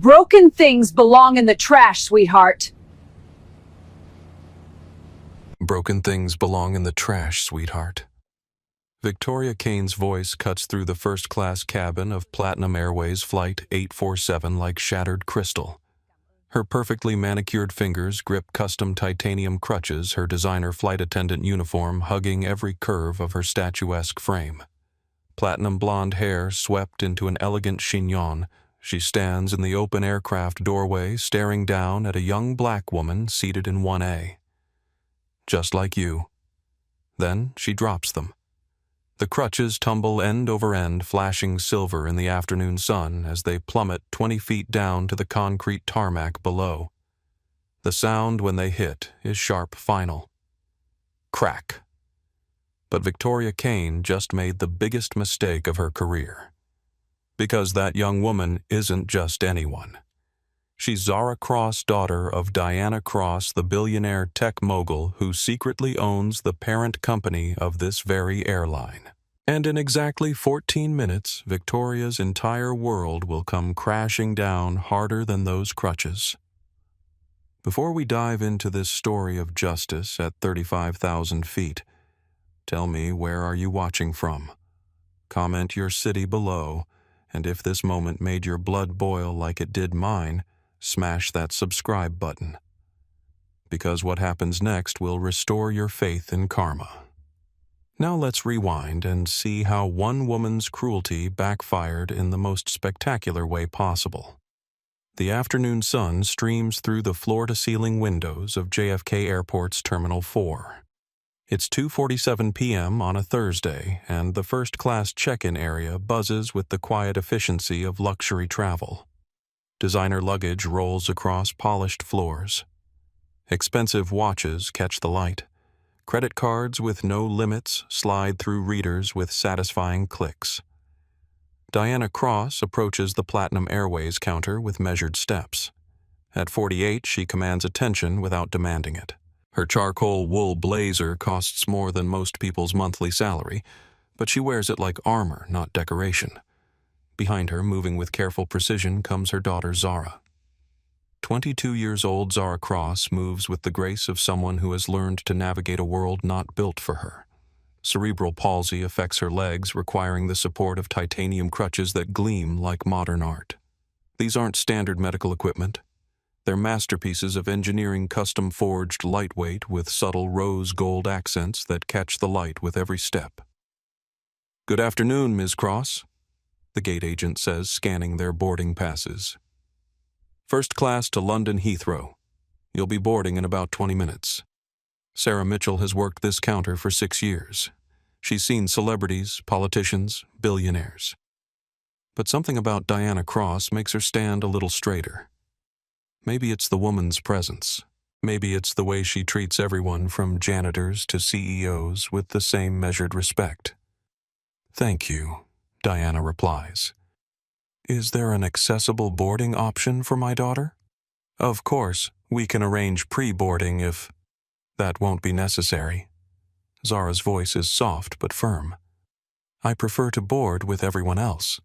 Broken things belong in the trash, sweetheart. Broken things belong in the trash, sweetheart. Victoria Kane's voice cuts through the first-class cabin of Platinum Airways Flight 847 like shattered crystal. Her perfectly manicured fingers grip custom titanium crutches, her designer flight attendant uniform hugging every curve of her statuesque frame. Platinum blonde hair swept into an elegant chignon, she stands in the open aircraft doorway staring down at a young black woman seated in 1A. Just like you. Then she drops them. The crutches tumble end over end, flashing silver in the afternoon sun as they plummet 20 feet down to the concrete tarmac below. The sound when they hit is sharp final. Crack. But Victoria Kane just made the biggest mistake of her career. Because that young woman isn't just anyone. She's Zara Cross, daughter of Diana Cross, the billionaire tech mogul who secretly owns the parent company of this very airline. And in exactly 14 minutes, Victoria's entire world will come crashing down harder than those crutches. Before we dive into this story of justice at 35,000 feet, tell me, where are you watching from? Comment your city below, and if this moment made your blood boil like it did mine, smash that subscribe button. Because what happens next will restore your faith in karma. Now let's rewind and see how one woman's cruelty backfired in the most spectacular way possible. The afternoon sun streams through the floor-to-ceiling windows of JFK Airport's Terminal 4. It's 2:47 p.m. on a Thursday, and the first-class check-in area buzzes with the quiet efficiency of luxury travel. Designer luggage rolls across polished floors. Expensive watches catch the light. Credit cards with no limits slide through readers with satisfying clicks. Diana Cross approaches the Platinum Airways counter with measured steps. At 48, she commands attention without demanding it. Her charcoal wool blazer costs more than most people's monthly salary, but she wears it like armor, not decoration. Behind her, moving with careful precision, comes her daughter Zara. 22 years old Zara Cross moves with the grace of someone who has learned to navigate a world not built for her. Cerebral palsy affects her legs, requiring the support of titanium crutches that gleam like modern art. These aren't standard medical equipment. They're masterpieces of engineering, custom-forged lightweight with subtle rose gold accents that catch the light with every step. "Good afternoon, Ms. Cross," the gate agent says, scanning their boarding passes. "First class to London Heathrow. You'll be boarding in about 20 minutes. Sarah Mitchell has worked this counter for 6 years. She's seen celebrities, politicians, billionaires. But something about Diana Cross makes her stand a little straighter. Maybe it's the woman's presence. Maybe it's the way she treats everyone from janitors to CEOs with the same measured respect. "Thank you," Diana replies. "Is there an accessible boarding option for my daughter?" "Of course, we can arrange pre-boarding if..." "That won't be necessary." Zara's voice is soft but firm. "I prefer to board with everyone else."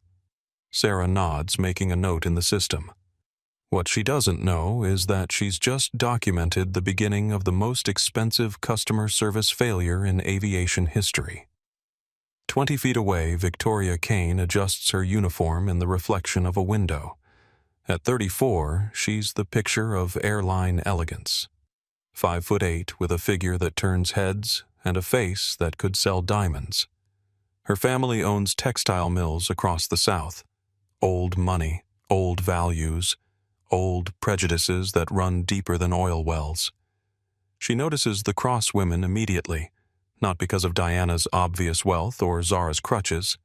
Sarah nods, making a note in the system. What she doesn't know is that she's just documented the beginning of the most expensive customer service failure in aviation history. 20 feet away, Victoria Kane adjusts her uniform in the reflection of a window. At 34, she's the picture of airline elegance. 5'8", with a figure that turns heads and a face that could sell diamonds. Her family owns textile mills across the South. Old money, old values, old prejudices that run deeper than oil wells. She notices the Cross women immediately, not because of Diana's obvious wealth or Zara's crutches,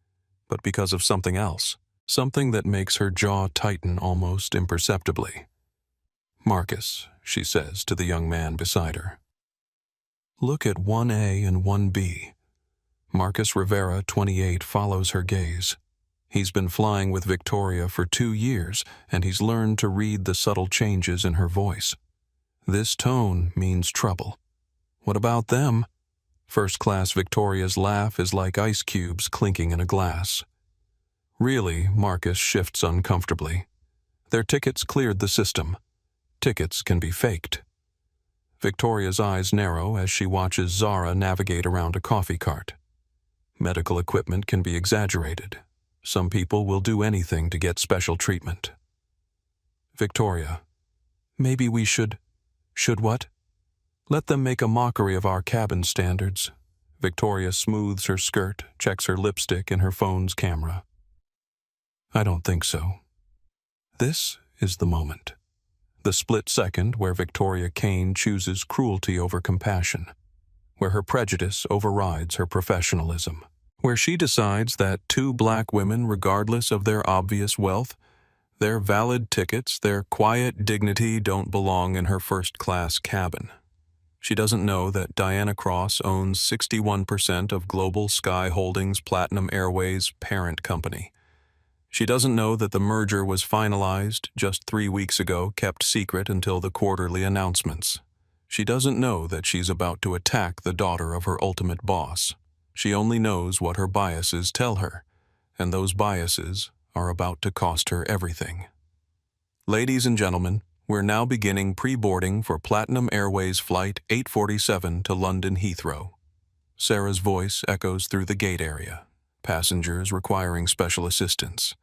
but because of something else, something that makes her jaw tighten almost imperceptibly. "Marcus," she says to the young man beside her. "Look at 1A and 1B. Marcus Rivera, 28, follows her gaze. He's been flying with Victoria for 2 years, and he's learned to read the subtle changes in her voice. This tone means trouble. What about them?" First-class Victoria's laugh is like ice cubes clinking in a glass. "Really," Marcus shifts uncomfortably. Their tickets cleared the system. Tickets can be faked. Victoria's eyes narrow as she watches Zara navigate around a coffee cart. Medical equipment can be exaggerated. Some people will do anything to get special treatment. Victoria, maybe we should what? Let them make a mockery of our cabin standards. Victoria smooths her skirt, checks her lipstick and her phone's camera. I don't think so. This is the moment. The split second where Victoria Kane chooses cruelty over compassion, where her prejudice overrides her professionalism, where she decides that two black women, regardless of their obvious wealth, their valid tickets, their quiet dignity don't belong in her first-class cabin. She doesn't know that Diana Cross owns 61% of Global Sky Holdings Platinum Airways' parent company. She doesn't know that the merger was finalized just 3 weeks ago, kept secret until the quarterly announcements. She doesn't know that she's about to attack the daughter of her ultimate boss. She only knows what her biases tell her, and those biases are about to cost her everything. Ladies and gentlemen, we're now beginning pre-boarding for Platinum Airways Flight 847 to London Heathrow. Sarah's voice echoes through the gate area. Passengers requiring special assistance.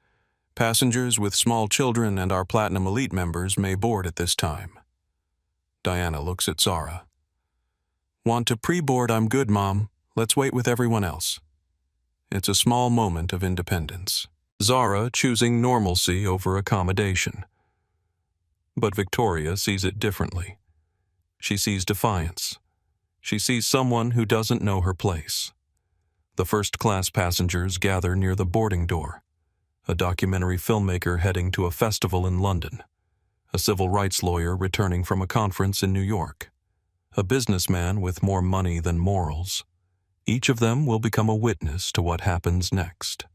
Passengers with small children and our Platinum Elite members may board at this time. Diana looks at Zara. Want to pre-board? I'm good, Mom. Let's wait with everyone else. It's a small moment of independence. Zara choosing normalcy over accommodation. But Victoria sees it differently. She sees defiance. She sees someone who doesn't know her place. The first-class passengers gather near the boarding door. A documentary filmmaker heading to a festival in London. A civil rights lawyer returning from a conference in New York. A businessman with more money than morals. Each of them will become a witness to what happens next.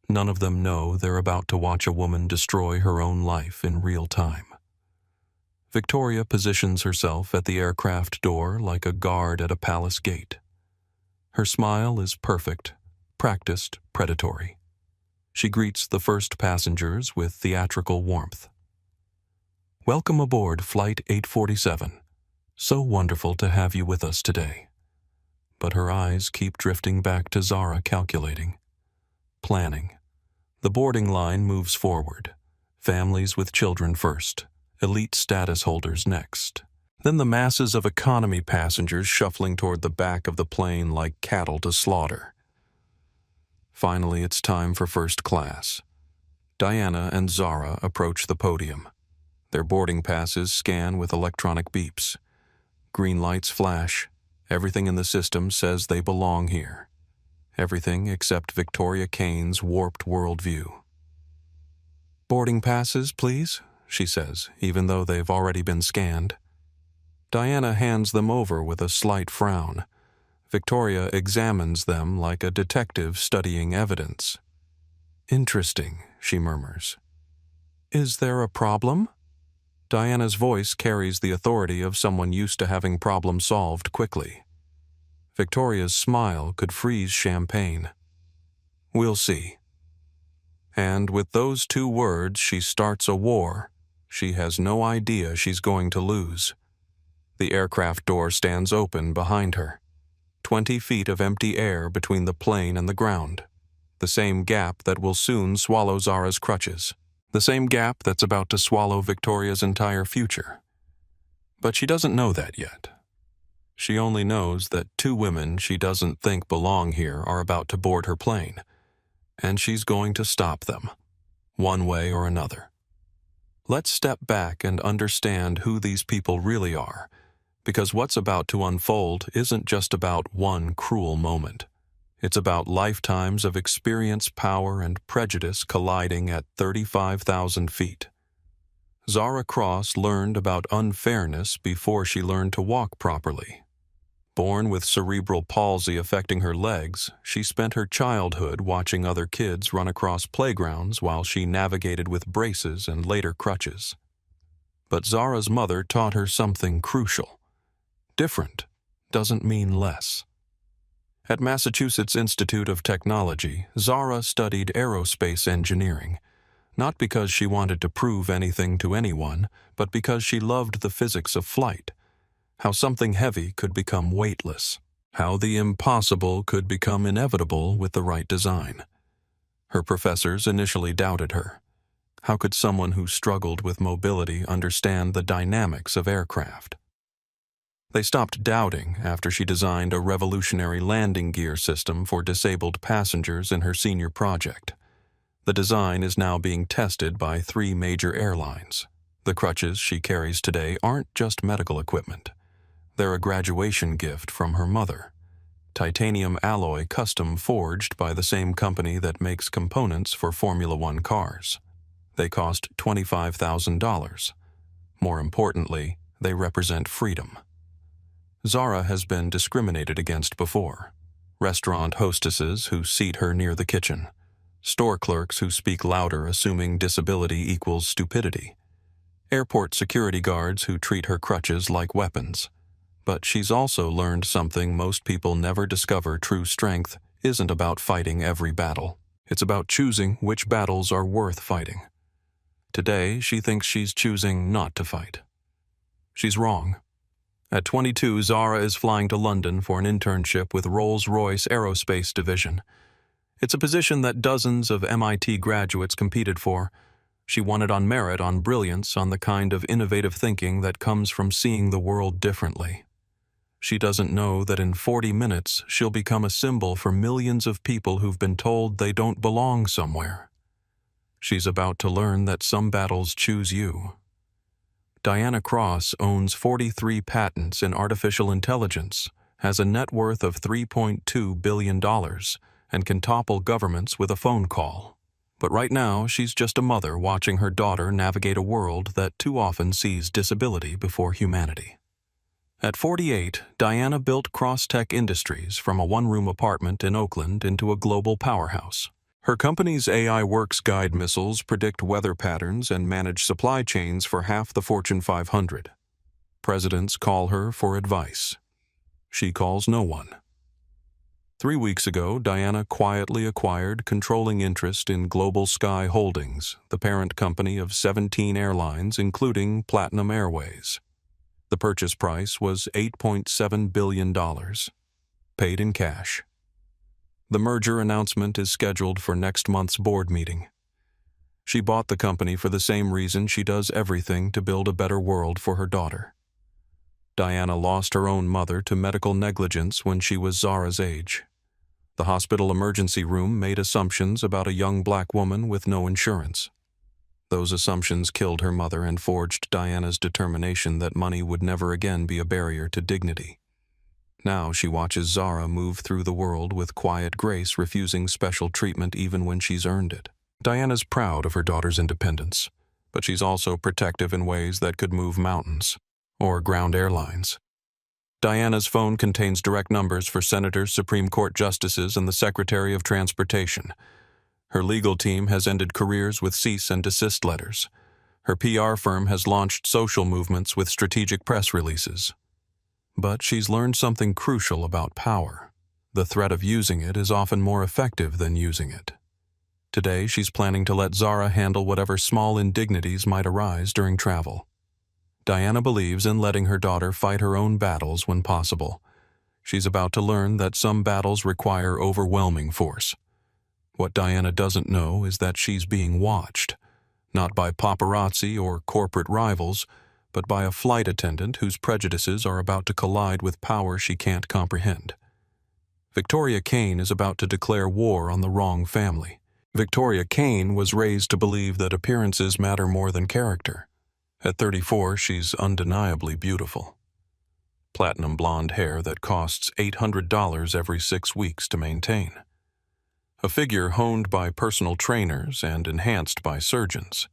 None of them know they're about to watch a woman destroy her own life in real time. Victoria positions herself at the aircraft door like a guard at a palace gate. Her smile is perfect, practiced, predatory. She greets the first passengers with theatrical warmth. Welcome aboard Flight 847. So wonderful to have you with us today. But her eyes keep drifting back to Zara, calculating, planning. The boarding line moves forward. Families with children first, elite status holders next. Then the masses of economy passengers shuffling toward the back of the plane like cattle to slaughter. Finally, it's time for first class. Diana and Zara approach the podium. Their boarding passes scan with electronic beeps. Green lights flash. Everything in the system says they belong here. Everything except Victoria Kane's warped worldview. Boarding passes, please, she says, even though they've already been scanned. Diana hands them over with a slight frown. Victoria examines them like a detective studying evidence. Interesting, she murmurs. Is there a problem? Diana's voice carries the authority of someone used to having problems solved quickly. Victoria's smile could freeze champagne. We'll see. And with those two words, she starts a war she has no idea she's going to lose. The aircraft door stands open behind her. 20 feet of empty air between the plane and the ground. The same gap that will soon swallow Zara's crutches. The same gap that's about to swallow Victoria's entire future. But she doesn't know that yet. She only knows that two women she doesn't think belong here are about to board her plane, and she's going to stop them, one way or another. Let's step back and understand who these people really are, because what's about to unfold isn't just about one cruel moment. It's about lifetimes of experience, power, and prejudice colliding at 35,000 feet. Zara Cross learned about unfairness before she learned to walk properly. Born with cerebral palsy affecting her legs, she spent her childhood watching other kids run across playgrounds while she navigated with braces and later crutches. But Zara's mother taught her something crucial. Different doesn't mean less. At Massachusetts Institute of Technology, Zara studied aerospace engineering. Not because she wanted to prove anything to anyone, but because she loved the physics of flight, how something heavy could become weightless, how the impossible could become inevitable with the right design. Her professors initially doubted her. How could someone who struggled with mobility understand the dynamics of aircraft? They stopped doubting after she designed a revolutionary landing gear system for disabled passengers in her senior project. The design is now being tested by 3 major airlines. The crutches she carries today aren't just medical equipment. They're a graduation gift from her mother. Titanium alloy custom forged by the same company that makes components for Formula One cars. They cost $25,000. More importantly, they represent freedom. Zara has been discriminated against before. Restaurant hostesses who seat her near the kitchen. Store clerks who speak louder assuming disability equals stupidity. Airport security guards who treat her crutches like weapons. But she's also learned something most people never discover: true strength isn't about fighting every battle. It's about choosing which battles are worth fighting. Today, she thinks she's choosing not to fight. She's wrong. At 22, Zara is flying to London for an internship with Rolls-Royce Aerospace Division. It's a position that dozens of MIT graduates competed for. She won it on merit, on brilliance, on the kind of innovative thinking that comes from seeing the world differently. She doesn't know that in 40 minutes she'll become a symbol for millions of people who've been told they don't belong somewhere. She's about to learn that some battles choose you. Diana Cross owns 43 patents in artificial intelligence, has a net worth of $3.2 billion, and can topple governments with a phone call. But right now, she's just a mother watching her daughter navigate a world that too often sees disability before humanity. At 48, Diana built Crosstech Industries from a one-room apartment in Oakland into a global powerhouse. Her company's AI Works guide missiles predict weather patterns and manage supply chains for half the Fortune 500. Presidents call her for advice. She calls no one. 3 weeks ago, Diana quietly acquired controlling interest in Global Sky Holdings, the parent company of 17 airlines, including Platinum Airways. The purchase price was $8.7 billion, paid in cash. The merger announcement is scheduled for next month's board meeting. She bought the company for the same reason she does everything to build a better world for her daughter. Diana lost her own mother to medical negligence when she was Zara's age. The hospital emergency room made assumptions about a young black woman with no insurance. Those assumptions killed her mother and forged Diana's determination that money would never again be a barrier to dignity. Now she watches Zara move through the world with quiet grace, refusing special treatment even when she's earned it. Diana's proud of her daughter's independence, but she's also protective in ways that could move mountains or ground airlines. Diana's phone contains direct numbers for senators, Supreme Court justices, and the Secretary of Transportation. Her legal team has ended careers with cease and desist letters. Her PR firm has launched social movements with strategic press releases. But she's learned something crucial about power. The threat of using it is often more effective than using it. Today, she's planning to let Zara handle whatever small indignities might arise during travel. Diana believes in letting her daughter fight her own battles when possible. She's about to learn that some battles require overwhelming force. What Diana doesn't know is that she's being watched, not by paparazzi or corporate rivals, but by a flight attendant whose prejudices are about to collide with power she can't comprehend. Victoria Kane is about to declare war on the wrong family. Victoria Kane was raised to believe that appearances matter more than character. At 34, she's undeniably beautiful. Platinum blonde hair that costs $800 every 6 weeks to maintain. A figure honed by personal trainers and enhanced by surgeons.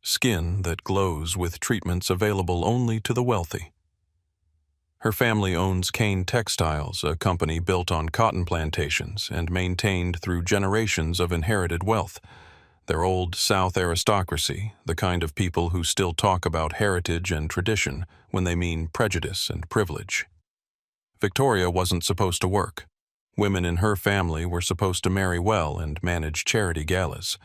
Skin that glows with treatments available only to the wealthy. Her family owns Kane Textiles, a company built on cotton plantations and maintained through generations of inherited wealth. Their old South aristocracy, the kind of people who still talk about heritage and tradition when they mean prejudice and privilege. Victoria wasn't supposed to work. Women in her family were supposed to marry well and manage charity galas.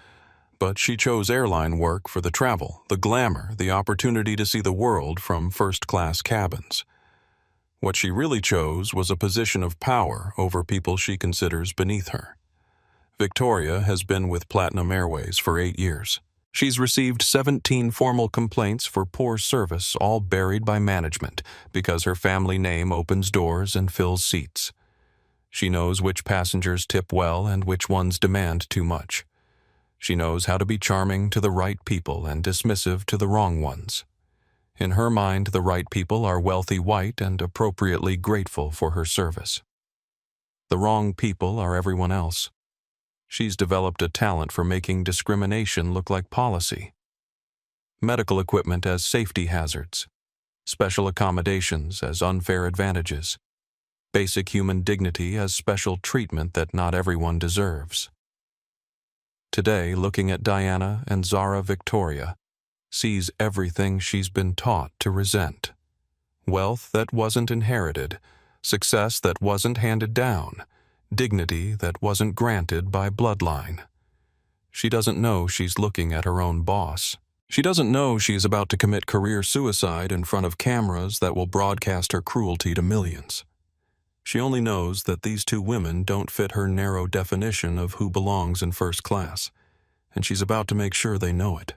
But she chose airline work for the travel, the glamour, the opportunity to see the world from first-class cabins. What she really chose was a position of power over people she considers beneath her. Victoria has been with Platinum Airways for 8 years. She's received 17 formal complaints for poor service, all buried by management, because her family name opens doors and fills seats. She knows which passengers tip well and which ones demand too much. She knows how to be charming to the right people and dismissive to the wrong ones. In her mind, the right people are wealthy white and appropriately grateful for her service. The wrong people are everyone else. She's developed a talent for making discrimination look like policy. Medical equipment as safety hazards. Special accommodations as unfair advantages. Basic human dignity as special treatment that not everyone deserves. Today, looking at Diana and Zara, Victoria sees everything she's been taught to resent. Wealth that wasn't inherited, success that wasn't handed down, dignity that wasn't granted by bloodline. She doesn't know she's looking at her own boss. She doesn't know she's about to commit career suicide in front of cameras that will broadcast her cruelty to millions. She only knows that these two women don't fit her narrow definition of who belongs in first class, and she's about to make sure they know it.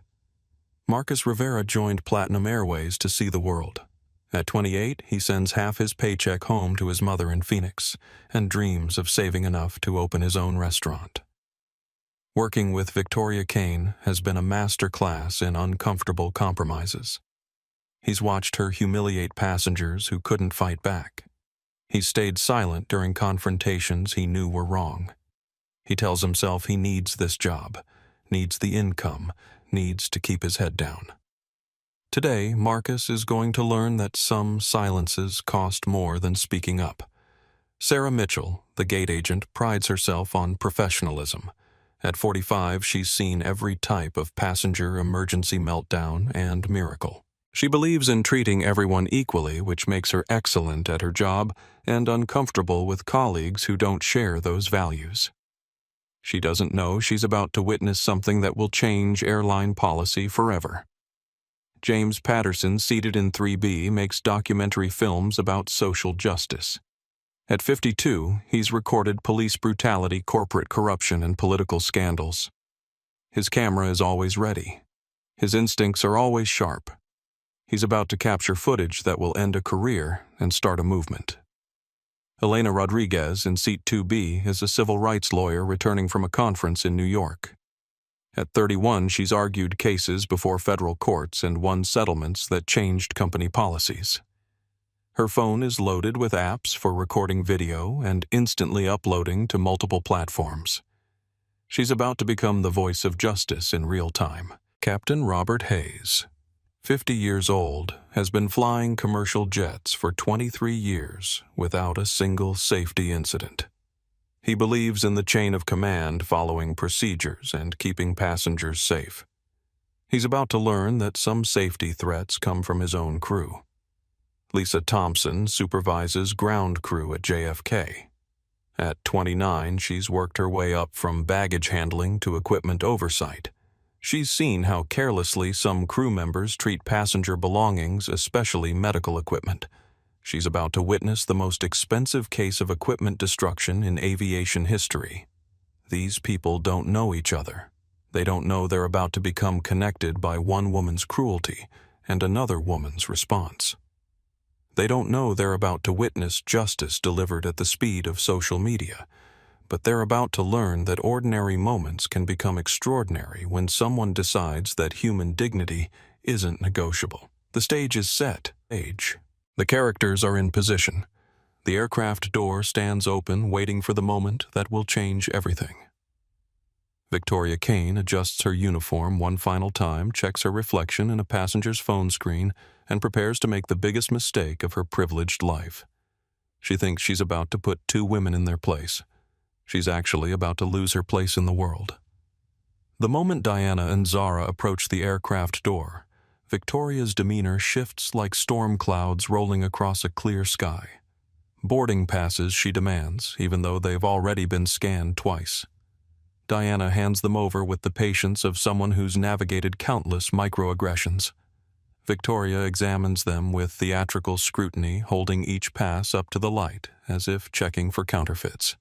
Marcus Rivera joined Platinum Airways to see the world. At 28, he sends half his paycheck home to his mother in Phoenix and dreams of saving enough to open his own restaurant. Working with Victoria Kane has been a master class in uncomfortable compromises. He's watched her humiliate passengers who couldn't fight back. He stayed silent during confrontations he knew were wrong. He tells himself he needs this job, needs the income, needs to keep his head down. Today, Marcus is going to learn that some silences cost more than speaking up. Sarah Mitchell, the gate agent, prides herself on professionalism. At 45, she's seen every type of passenger emergency meltdown and miracle. She believes in treating everyone equally, which makes her excellent at her job and uncomfortable with colleagues who don't share those values. She doesn't know she's about to witness something that will change airline policy forever. James Patterson, seated in 3B, makes documentary films about social justice. At 52, he's recorded police brutality, corporate corruption, and political scandals. His camera is always ready. His instincts are always sharp. He's about to capture footage that will end a career and start a movement. Elena Rodriguez, in seat 2B, is a civil rights lawyer returning from a conference in New York. At 31, she's argued cases before federal courts and won settlements that changed company policies. Her phone is loaded with apps for recording video and instantly uploading to multiple platforms. She's about to become the voice of justice in real time. Captain Robert Hayes, 50 years old, has been flying commercial jets for 23 years without a single safety incident. He believes in the chain of command, following procedures and keeping passengers safe. He's about to learn that some safety threats come from his own crew. Lisa Thompson supervises ground crew at JFK. At 29, she's worked her way up from baggage handling to equipment oversight. She's seen how carelessly some crew members treat passenger belongings, especially medical equipment. She's about to witness the most expensive case of equipment destruction in aviation history. These people don't know each other. They don't know they're about to become connected by one woman's cruelty and another woman's response. They don't know they're about to witness justice delivered at the speed of social media. But they're about to learn that ordinary moments can become extraordinary when someone decides that human dignity isn't negotiable. The stage is set. The characters are in position. The aircraft door stands open, waiting for the moment that will change everything. Victoria Kane adjusts her uniform one final time, checks her reflection in a passenger's phone screen, and prepares to make the biggest mistake of her privileged life. She thinks she's about to put two women in their place. She's actually about to lose her place in the world. The moment Diana and Zara approach the aircraft door, Victoria's demeanor shifts like storm clouds rolling across a clear sky. Boarding passes she demands, even though they've already been scanned twice. Diana hands them over with the patience of someone who's navigated countless microaggressions. Victoria examines them with theatrical scrutiny, holding each pass up to the light, as if checking for counterfeits.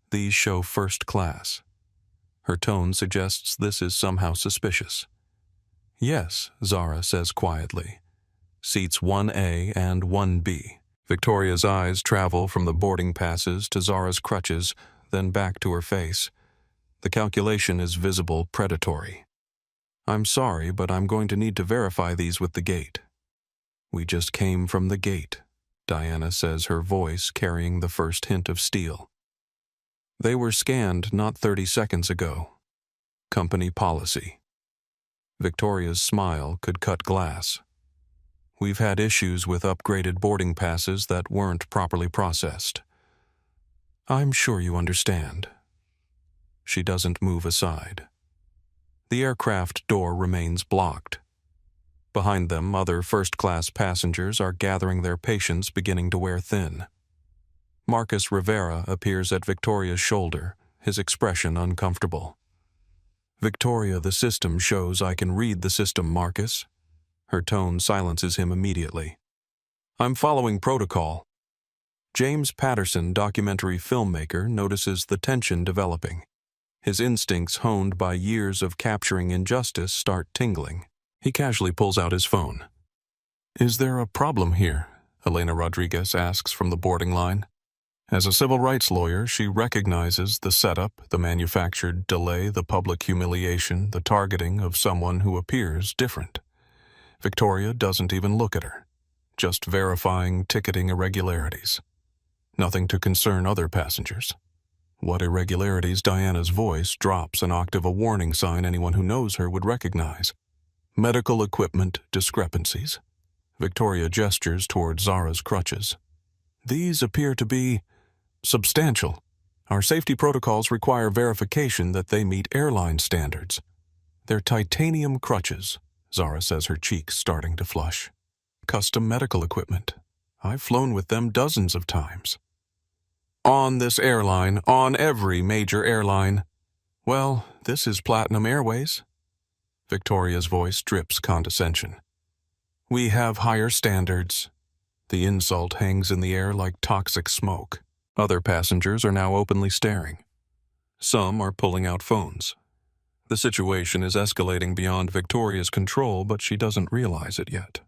These show first class. Her tone suggests this is somehow suspicious. Yes, Zara says quietly. Seats 1A and 1B. Victoria's eyes travel from the boarding passes to Zara's crutches, then back to her face. The calculation is visible predatory. I'm sorry, but I'm going to need to verify these with the gate. We just came from the gate, Diana says, her voice carrying the first hint of steel. They were scanned not 30 seconds ago. Company policy. Victoria's smile could cut glass. We've had issues with upgraded boarding passes that weren't properly processed. I'm sure you understand. She doesn't move aside. The aircraft door remains blocked. Behind them, other first-class passengers are gathering their patience, beginning to wear thin. Marcus Rivera appears at Victoria's shoulder, his expression uncomfortable. Victoria, the system shows I can read the system, Marcus. Her tone silences him immediately. I'm following protocol. James Patterson, documentary filmmaker, notices the tension developing. His instincts, honed by years of capturing injustice, start tingling. He casually pulls out his phone. Is there a problem here? Elena Rodriguez asks from the boarding line. As a civil rights lawyer, she recognizes the setup, the manufactured delay, the public humiliation, the targeting of someone who appears different. Victoria doesn't even look at her, just verifying ticketing irregularities. Nothing to concern other passengers. What irregularities? Diana's voice drops an octave, a warning sign anyone who knows her would recognize. Medical equipment discrepancies. Victoria gestures toward Zara's crutches. These appear to be substantial. Our safety protocols require verification that they meet airline standards. They're titanium crutches, Zara says, her cheeks starting to flush. Custom medical equipment. I've flown with them dozens of times. On this airline, on every major airline. Well, this is Platinum Airways. Victoria's voice drips condescension. We have higher standards. The insult hangs in the air like toxic smoke. Other passengers are now openly staring. Some are pulling out phones. The situation is escalating beyond Victoria's control, but she doesn't realize it yet.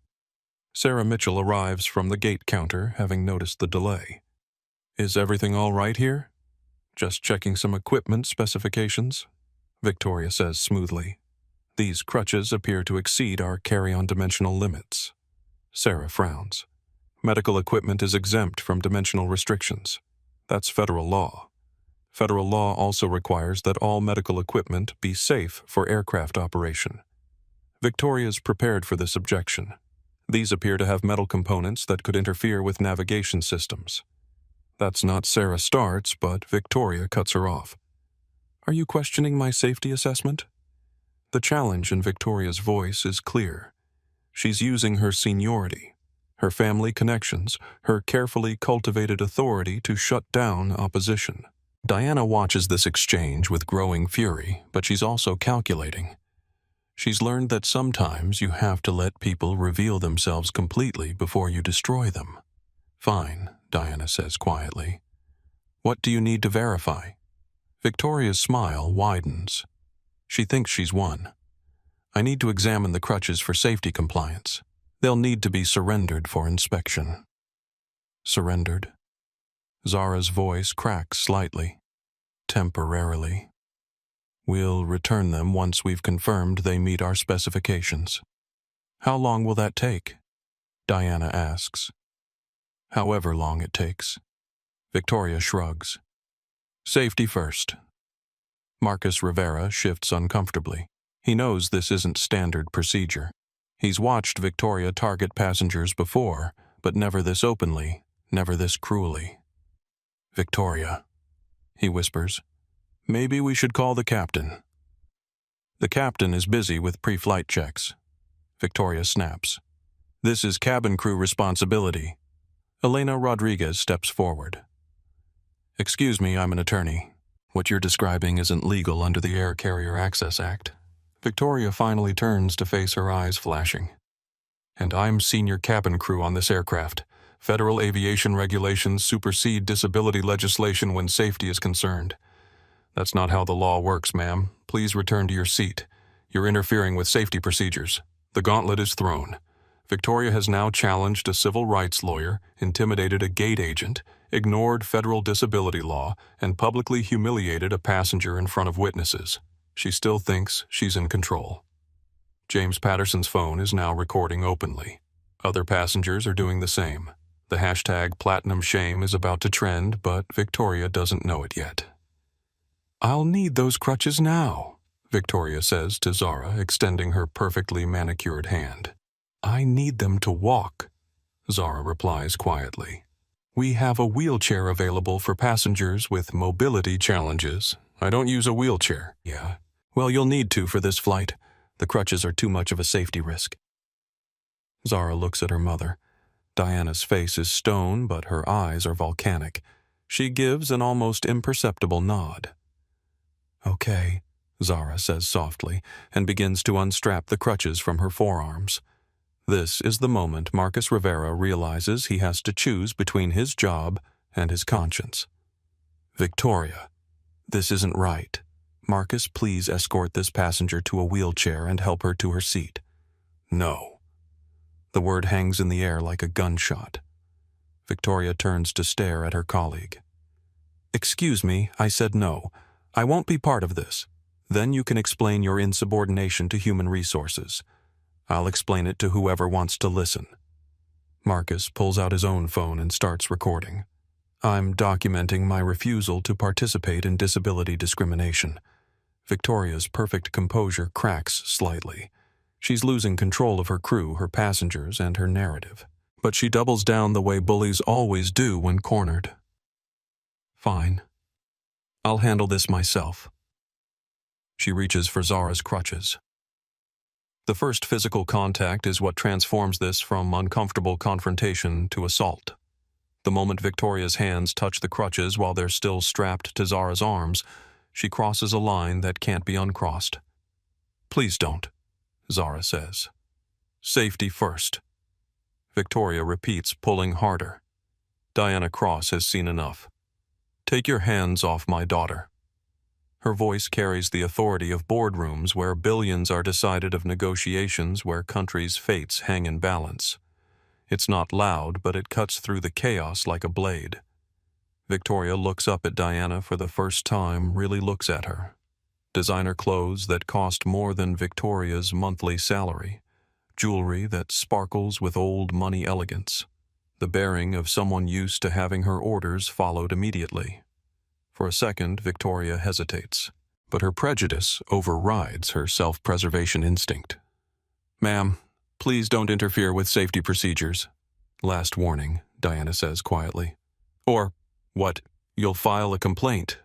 Sarah Mitchell arrives from the gate counter, having noticed the delay. Is everything all right here? Just checking some equipment specifications, Victoria says smoothly. These crutches appear to exceed our carry-on dimensional limits. Sarah frowns. Medical equipment is exempt from dimensional restrictions. That's federal law. Federal law also requires that all medical equipment be safe for aircraft operation. Victoria's prepared for this objection. These appear to have metal components that could interfere with navigation systems. That's not Sarah starts, but Victoria cuts her off. Are you questioning my safety assessment? The challenge in Victoria's voice is clear. She's using her seniority, her family connections, her carefully cultivated authority to shut down opposition. Diana watches this exchange with growing fury, but she's also calculating. She's learned that sometimes you have to let people reveal themselves completely before you destroy them. Fine, Diana says quietly. What do you need to verify? Victoria's smile widens. She thinks she's won. I need to examine the crutches for safety compliance. They'll need to be surrendered for inspection. Surrendered? Zara's voice cracks slightly. Temporarily. We'll return them once we've confirmed they meet our specifications. How long will that take? Diana asks. However long it takes. Victoria shrugs. Safety first. Marcus Rivera shifts uncomfortably. He knows this isn't standard procedure. He's watched Victoria target passengers before, but never this openly, never this cruelly. Victoria, he whispers. Maybe we should call the captain. The captain is busy with pre-flight checks. Victoria snaps. This is cabin crew responsibility. Elena Rodriguez steps forward. Excuse me, I'm an attorney. What you're describing isn't legal under the Air Carrier Access Act. Victoria finally turns to face her eyes flashing. And I'm senior cabin crew on this aircraft. Federal aviation regulations supersede disability legislation when safety is concerned. That's not how the law works, ma'am. Please return to your seat. You're interfering with safety procedures. The gauntlet is thrown. Victoria has now challenged a civil rights lawyer, intimidated a gate agent, ignored federal disability law, and publicly humiliated a passenger in front of witnesses. She still thinks she's in control. James Patterson's phone is now recording openly. Other passengers are doing the same. The hashtag Platinum Shame is about to trend, but Victoria doesn't know it yet. "I'll need those crutches now," Victoria says to Zara, extending her perfectly manicured hand. "I need them to walk," Zara replies quietly. "We have a wheelchair available for passengers with mobility challenges." "I don't use a wheelchair." "Yeah. Well, you'll need to for this flight. The crutches are too much of a safety risk." Zara looks at her mother. Diana's face is stone, but her eyes are volcanic. She gives an almost imperceptible nod. "Okay," Zara says softly, and begins to unstrap the crutches from her forearms. This is the moment Marcus Rivera realizes he has to choose between his job and his conscience. "Victoria, this isn't right. Marcus, please escort this passenger to a wheelchair and help her to her seat." "No." The word hangs in the air like a gunshot. Victoria turns to stare at her colleague. "Excuse me, I said no. I won't be part of this. Then you can explain your insubordination to human resources. I'll explain it to whoever wants to listen." Marcus pulls out his own phone and starts recording. "I'm documenting my refusal to participate in disability discrimination." Victoria's perfect composure cracks slightly. She's losing control of her crew, her passengers, and her narrative. But she doubles down the way bullies always do when cornered. "Fine. I'll handle this myself." She reaches for Zara's crutches. The first physical contact is what transforms this from uncomfortable confrontation to assault. The moment Victoria's hands touch the crutches while they're still strapped to Zara's arms, she crosses a line that can't be uncrossed. "Please don't," Zara says. "Safety first." Victoria repeats, pulling harder. Diana Cross has seen enough. "Take your hands off my daughter." Her voice carries the authority of boardrooms where billions are decided, of negotiations where countries' fates hang in balance. It's not loud, but it cuts through the chaos like a blade. Victoria looks up at Diana for the first time, really looks at her. Designer clothes that cost more than Victoria's monthly salary. Jewelry that sparkles with old money elegance. The bearing of someone used to having her orders followed immediately. For a second, Victoria hesitates, but her prejudice overrides her self-preservation instinct. "Ma'am, please don't interfere with safety procedures." "Last warning," Diana says quietly. "Or, what, you'll file a complaint?"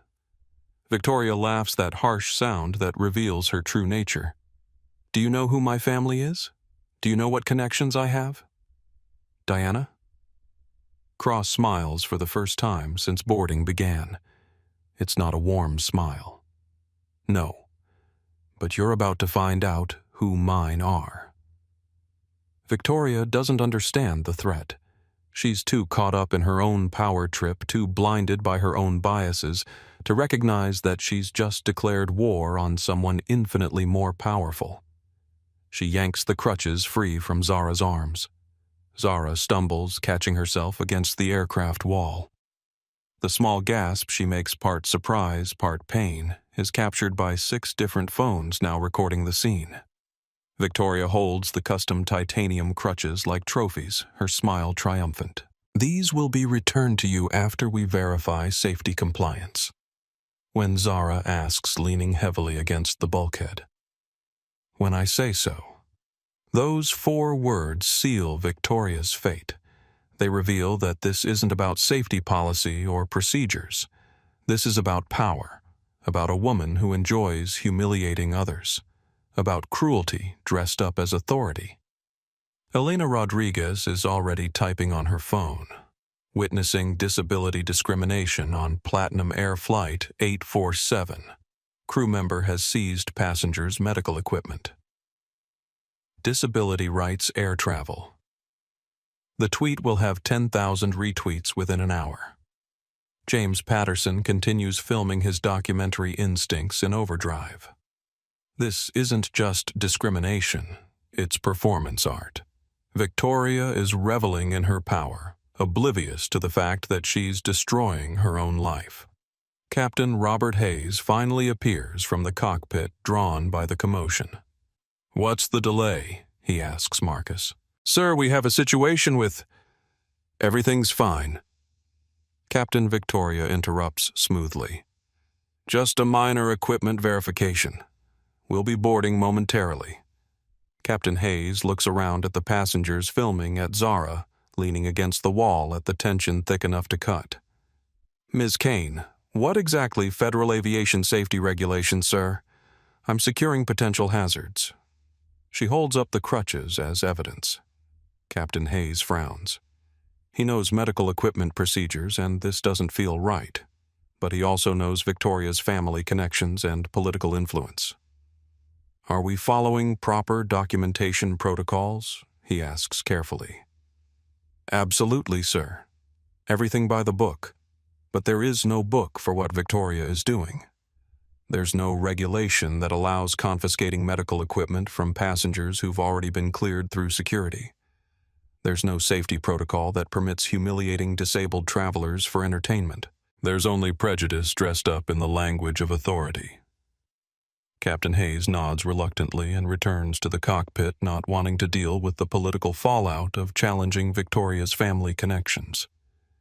Victoria laughs, that harsh sound that reveals her true nature. "Do you know who my family is? Do you know what connections I have?" "Diana?" Cross smiles for the first time since boarding began. It's not a warm smile. "No, but you're about to find out who mine are." Victoria doesn't understand the threat. She's too caught up in her own power trip, too blinded by her own biases, to recognize that she's just declared war on someone infinitely more powerful. She yanks the crutches free from Zara's arms. Zara stumbles, catching herself against the aircraft wall. The small gasp she makes, part surprise, part pain, is captured by 6 different phones now recording the scene. Victoria holds the custom titanium crutches like trophies, her smile triumphant. "These will be returned to you after we verify safety compliance." When Zara asks, leaning heavily against the bulkhead. "When I say so." Those 4 words seal Victoria's fate. They reveal that this isn't about safety policy or procedures. This is about power, about a woman who enjoys humiliating others, about cruelty dressed up as authority. Elena Rodriguez is already typing on her phone. Witnessing disability discrimination on Platinum Air Flight 847. Crew member has seized passengers' medical equipment. Disability rights air travel. The tweet will have 10,000 retweets within an hour. James Patterson continues filming his documentary Instincts in overdrive. This isn't just discrimination, it's performance art. Victoria is reveling in her power, oblivious to the fact that she's destroying her own life. Captain Robert Hayes finally appears from the cockpit, drawn by the commotion. "What's the delay?" he asks Marcus. "Sir, we have a situation with—" "Everything's fine." Captain Victoria interrupts smoothly. "Just a minor equipment verification. We'll be boarding momentarily." Captain Hayes looks around at the passengers filming at Zara, leaning against the wall at the tension thick enough to cut. "Ms. Kane, what exactly federal aviation safety regulations, sir? I'm securing potential hazards." She holds up the crutches as evidence. Captain Hayes frowns. He knows medical equipment procedures, and this doesn't feel right. But he also knows Victoria's family connections and political influence. "Are we following proper documentation protocols?" he asks carefully. "Absolutely, sir. Everything by the book. But there is no book for what Victoria is doing. There's no regulation that allows confiscating medical equipment from passengers who've already been cleared through security. There's no safety protocol that permits humiliating disabled travelers for entertainment. There's only prejudice dressed up in the language of authority." Captain Hayes nods reluctantly and returns to the cockpit, not wanting to deal with the political fallout of challenging Victoria's family connections.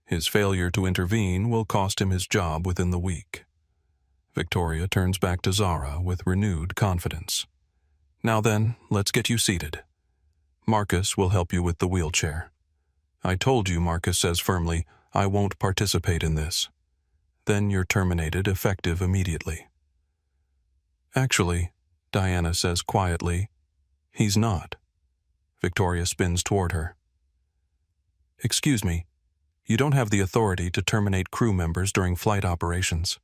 His failure to intervene will cost him his job within the week. Victoria turns back to Zara with renewed confidence. "Now then, let's get you seated. Marcus will help you with the wheelchair." "I told you," Marcus says firmly, "I won't participate in this." "Then you're terminated, effective immediately." "Actually," Diana says quietly, "he's not." Victoria spins toward her. "Excuse me, you don't have the authority to terminate crew members during flight operations.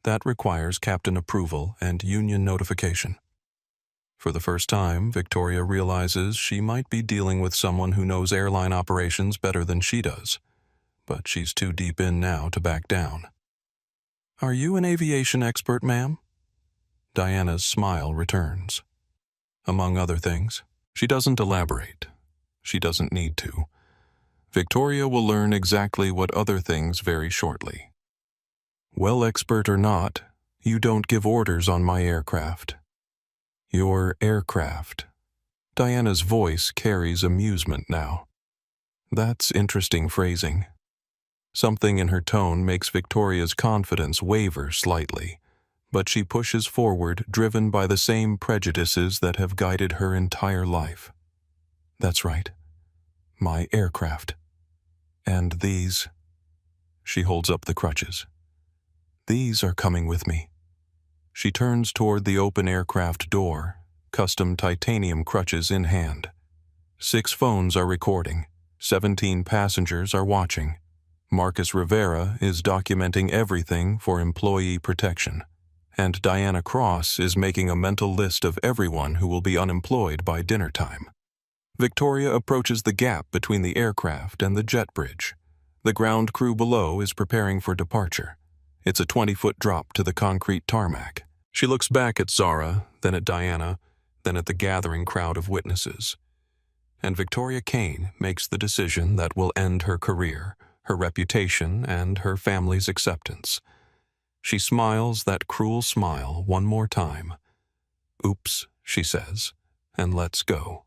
That requires captain approval and union notification." For the first time, Victoria realizes she might be dealing with someone who knows airline operations better than she does, but she's too deep in now to back down. "Are you an aviation expert, ma'am?" Diana's smile returns. Among other things, she doesn't elaborate. She doesn't need to. Victoria will learn exactly what other things very shortly. "Well, expert or not, you don't give orders on my aircraft." "Your aircraft." Diana's voice carries amusement now. That's interesting phrasing. Something in her tone makes Victoria's confidence waver slightly, but she pushes forward, driven by the same prejudices that have guided her entire life. "That's right. My aircraft. And these." She holds up the crutches. "These are coming with me." She turns toward the open aircraft door, custom titanium crutches in hand. 6 phones are recording. 17 passengers are watching. Marcus Rivera is documenting everything for employee protection. And Diana Cross is making a mental list of everyone who will be unemployed by dinner time. Victoria approaches the gap between the aircraft and the jet bridge. The ground crew below is preparing for departure. It's a 20-foot drop to the concrete tarmac. She looks back at Zara, then at Diana, then at the gathering crowd of witnesses. And Victoria Kane makes the decision that will end her career, her reputation, and her family's acceptance. She smiles that cruel smile one more time. "Oops," she says, and lets go.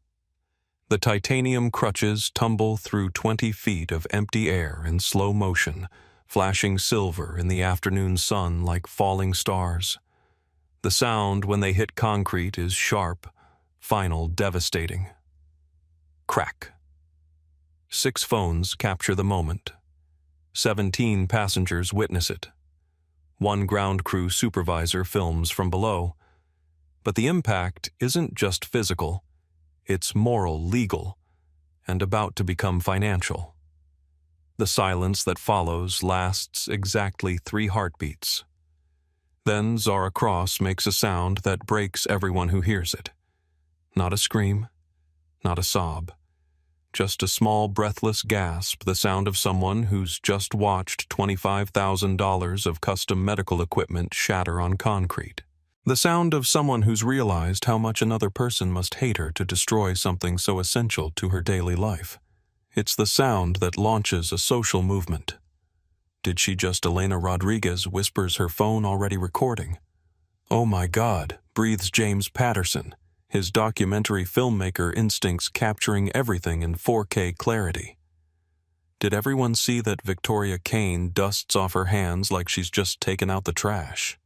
The titanium crutches tumble through 20 feet of empty air in slow motion, flashing silver in the afternoon sun like falling stars. The sound when they hit concrete is sharp, final, devastating. Crack. 6 phones capture the moment. 17 passengers witness it. 1 ground crew supervisor films from below. But the impact isn't just physical, it's moral, legal, and about to become financial. The silence that follows lasts exactly 3 heartbeats. Then Zara Cross makes a sound that breaks everyone who hears it. Not a scream, not a sob. Just a small, breathless gasp, the sound of someone who's just watched $25,000 of custom medical equipment shatter on concrete. The sound of someone who's realized how much another person must hate her to destroy something so essential to her daily life. It's the sound that launches a social movement. Did she just Elena Rodriguez, whispers her phone already recording? Oh my God, breathes James Patterson, his documentary filmmaker instincts capturing everything in 4K clarity. Did everyone see that Victoria Kane dusts off her hands like she's just taken out the trash?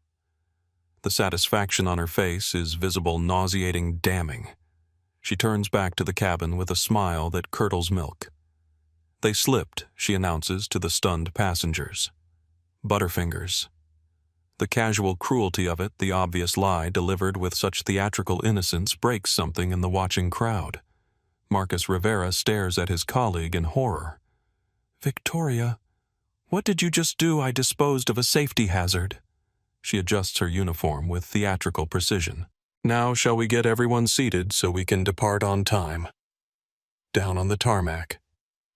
The satisfaction on her face is visible, nauseating, damning. She turns back to the cabin with a smile that curdles milk. They slipped, she announces to the stunned passengers. Butterfingers. The casual cruelty of it, the obvious lie delivered with such theatrical innocence, breaks something in the watching crowd. Marcus Rivera stares at his colleague in horror. Victoria, what did you just do? I disposed of a safety hazard. She adjusts her uniform with theatrical precision. Now shall we get everyone seated so we can depart on time? Down on the tarmac,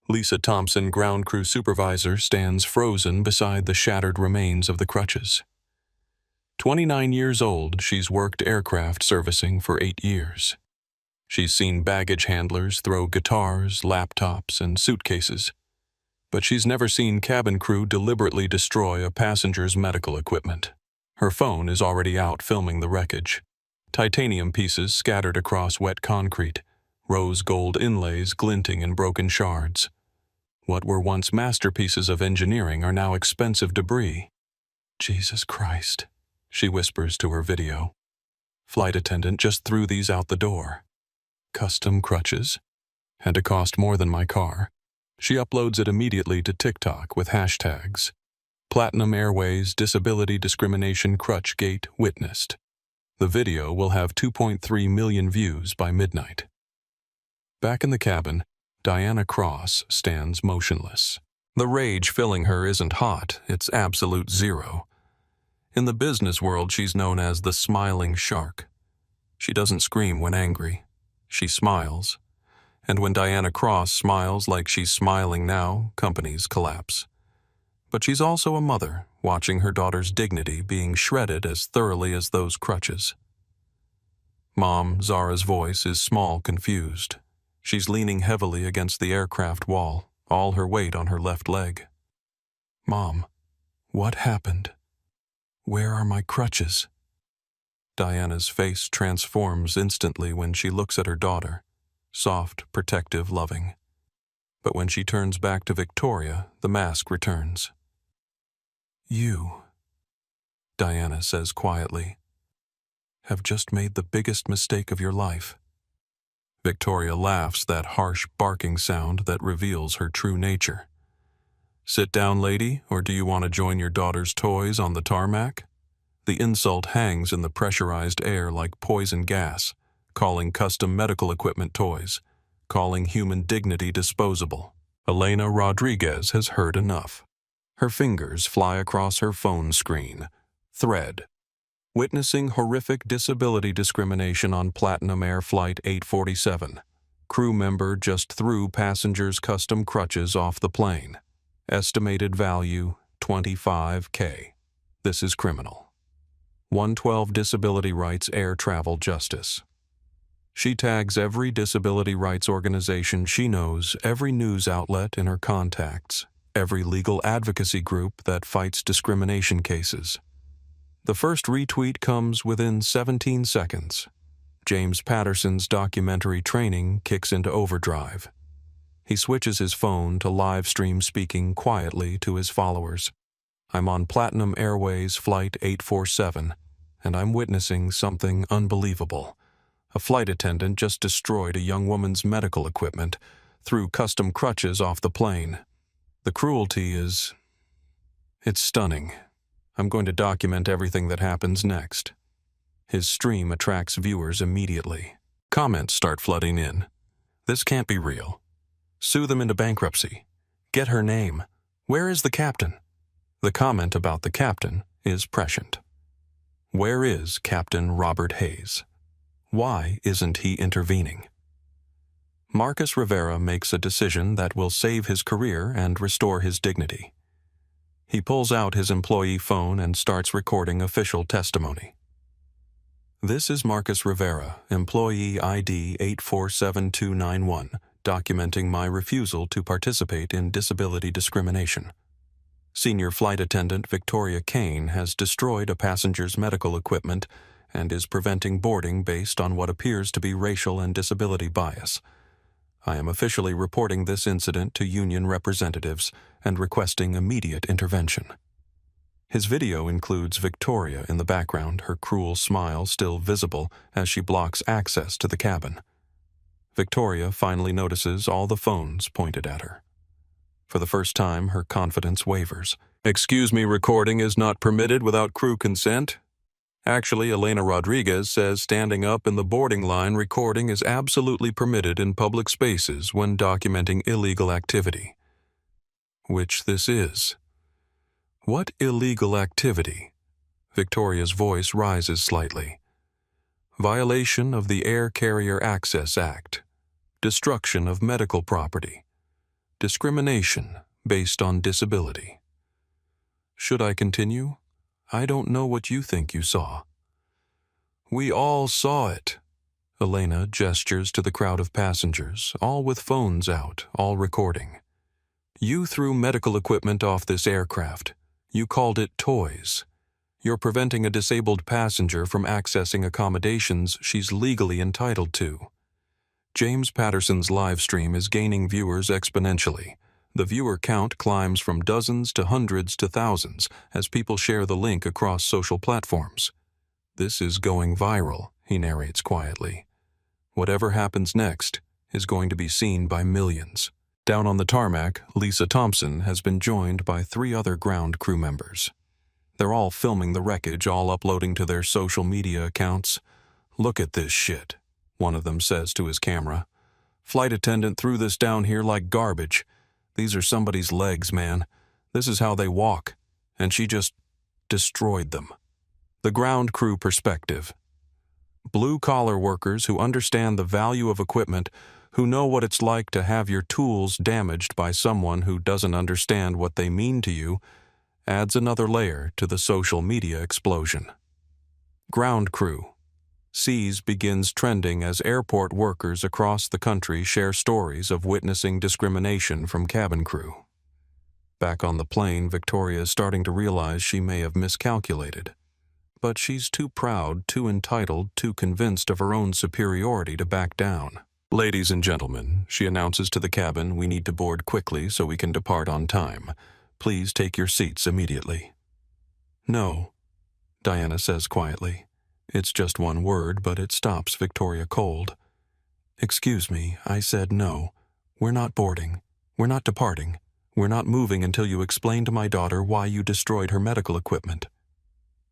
Lisa Thompson, ground crew supervisor, stands frozen beside the shattered remains of the Crutches. 29 years old, she's worked aircraft servicing for 8 years. She's seen baggage handlers throw guitars, laptops, and suitcases. But she's never seen cabin crew deliberately destroy a passenger's medical equipment. Her phone is already out filming the wreckage. Titanium pieces scattered across wet concrete, rose gold inlays glinting in broken shards. What were once masterpieces of engineering are now expensive debris. Jesus Christ, she whispers to her video. Flight attendant just threw these out the door. Custom crutches? Had to cost more than my car. She uploads it immediately to TikTok with hashtags. Platinum Airways Disability Discrimination Crutch Gate Witnessed. The video will have 2.3 million views by midnight. Back in the cabin, Diana Cross stands motionless. The rage filling her isn't hot, it's absolute zero. In the business world, she's known as the smiling shark. She doesn't scream when angry. She smiles. And when Diana Cross smiles like she's smiling now, companies collapse. But she's also a mother, watching her daughter's dignity being shredded as thoroughly as those crutches. Mom, Zara's voice is small, confused. She's leaning heavily against the aircraft wall, all her weight on her left leg. Mom, what happened? Where are my crutches? Diana's face transforms instantly when she looks at her daughter, soft, protective, loving. But when she turns back to Victoria, the mask returns. You, Diana says quietly, have just made the biggest mistake of your life. Victoria laughs, that harsh barking sound that reveals her true nature. Sit down, lady, or do you want to join your daughter's toys on the tarmac? The insult hangs in the pressurized air like poison gas, calling custom medical equipment toys, calling human dignity disposable. Elena Rodriguez has heard enough. Her fingers fly across her phone screen. Thread. Witnessing horrific disability discrimination on Platinum Air Flight 847. Crew member just threw passengers' custom crutches off the plane. Estimated value, $25K. This is criminal. 112 Disability Rights Air Travel Justice. She tags every disability rights organization she knows, every news outlet in her contacts, every legal advocacy group that fights discrimination cases. The first retweet comes within 17 seconds. James Patterson's documentary training kicks into overdrive. He switches his phone to live stream, speaking quietly to his followers. I'm on Platinum Airways Flight 847, and I'm witnessing something unbelievable. A flight attendant just destroyed a young woman's medical equipment, threw custom crutches off the plane. The cruelty is... it's stunning. I'm going to document everything that happens next. His stream attracts viewers immediately. Comments start flooding in. This can't be real. Sue them into bankruptcy. Get her name. Where is the captain? The comment about the captain is prescient. Where is Captain Robert Hayes? Why isn't he intervening? Marcus Rivera makes a decision that will save his career and restore his dignity. He pulls out his employee phone and starts recording official testimony. This is Marcus Rivera, employee ID 847291, documenting my refusal to participate in disability discrimination. Senior flight attendant Victoria Kane has destroyed a passenger's medical equipment and is preventing boarding based on what appears to be racial and disability bias. I am officially reporting this incident to union representatives and requesting immediate intervention. His video includes Victoria in the background, her cruel smile still visible as she blocks access to the cabin. Victoria finally notices all the phones pointed at her. For the first time, her confidence wavers. "Excuse me, recording is not permitted without crew consent." Actually, Elena Rodriguez says standing up in the boarding line recording is absolutely permitted in public spaces when documenting illegal activity. Which this is. What illegal activity? Victoria's voice rises slightly. Violation of the Air Carrier Access Act. Destruction of medical property. Discrimination based on disability. Should I continue? I don't know what you think you saw. We all saw it. Elena gestures to the crowd of passengers, all with phones out, all recording. You threw medical equipment off this aircraft. You called it toys. You're preventing a disabled passenger from accessing accommodations she's legally entitled to. James Patterson's live stream is gaining viewers exponentially. The viewer count climbs from dozens to hundreds to thousands as people share the link across social platforms. This is going viral, he narrates quietly. Whatever happens next is going to be seen by millions. Down on the tarmac, Lisa Thompson has been joined by 3 other ground crew members. They're all filming the wreckage, all uploading to their social media accounts. "Look at this shit," one of them says to his camera. "Flight attendant threw this down here like garbage. These are somebody's legs, man. This is how they walk. And she just destroyed them." The ground crew perspective. Blue-collar workers who understand the value of equipment, who know what it's like to have your tools damaged by someone who doesn't understand what they mean to you, adds another layer to the social media explosion. Ground crew. Seas begins trending as airport workers across the country share stories of witnessing discrimination from cabin crew. Back on the plane, Victoria is starting to realize she may have miscalculated. But she's too proud, too entitled, too convinced of her own superiority to back down. "Ladies and gentlemen," she announces to the cabin, "we need to board quickly so we can depart on time. Please take your seats immediately." "No," Diana says quietly. It's just one word, but it stops Victoria cold. "Excuse me, I said no. We're not boarding. We're not departing. We're not moving until you explain to my daughter why you destroyed her medical equipment."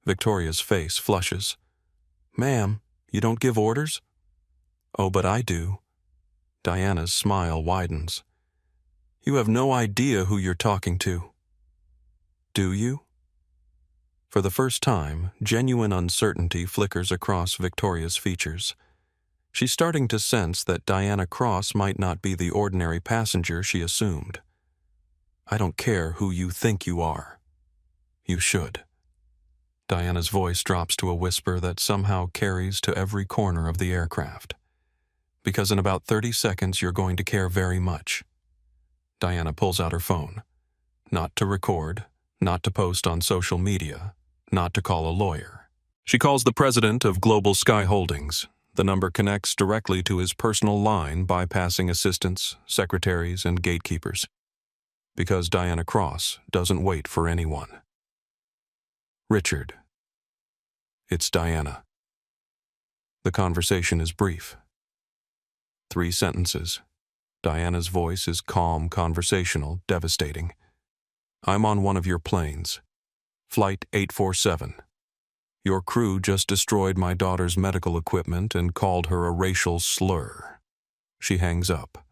Victoria's face flushes. "Ma'am, you don't give orders?" "Oh, but I do." Diana's smile widens. "You have no idea who you're talking to." "Do you?" For the first time, genuine uncertainty flickers across Victoria's features. She's starting to sense that Diana Cross might not be the ordinary passenger she assumed. "I don't care who you think you are. You should." Diana's voice drops to a whisper that somehow carries to every corner of the aircraft. "Because in about 30 seconds you're going to care very much." Diana pulls out her phone. Not to record, not to post on social media, not to call a lawyer. She calls the president of Global Sky Holdings. The number connects directly to his personal line, bypassing assistants, secretaries, and gatekeepers. Because Diana Cross doesn't wait for anyone. "Richard." It's Diana. The conversation is brief. 3 sentences. Diana's voice is calm, conversational, devastating. "I'm on one of your planes. Flight 847. Your crew just destroyed my daughter's medical equipment and called her a racial slur." She hangs up.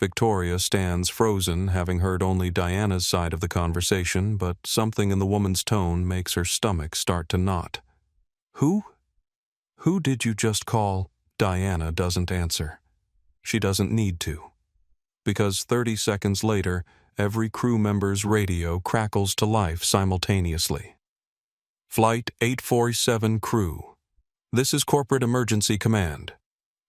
Victoria stands frozen, having heard only Diana's side of the conversation, but something in the woman's tone makes her stomach start to knot. Who? Who did you just call? Diana doesn't answer. She doesn't need to. Because 30 seconds later, every crew member's radio crackles to life simultaneously. Flight 847 crew. This is Corporate Emergency Command.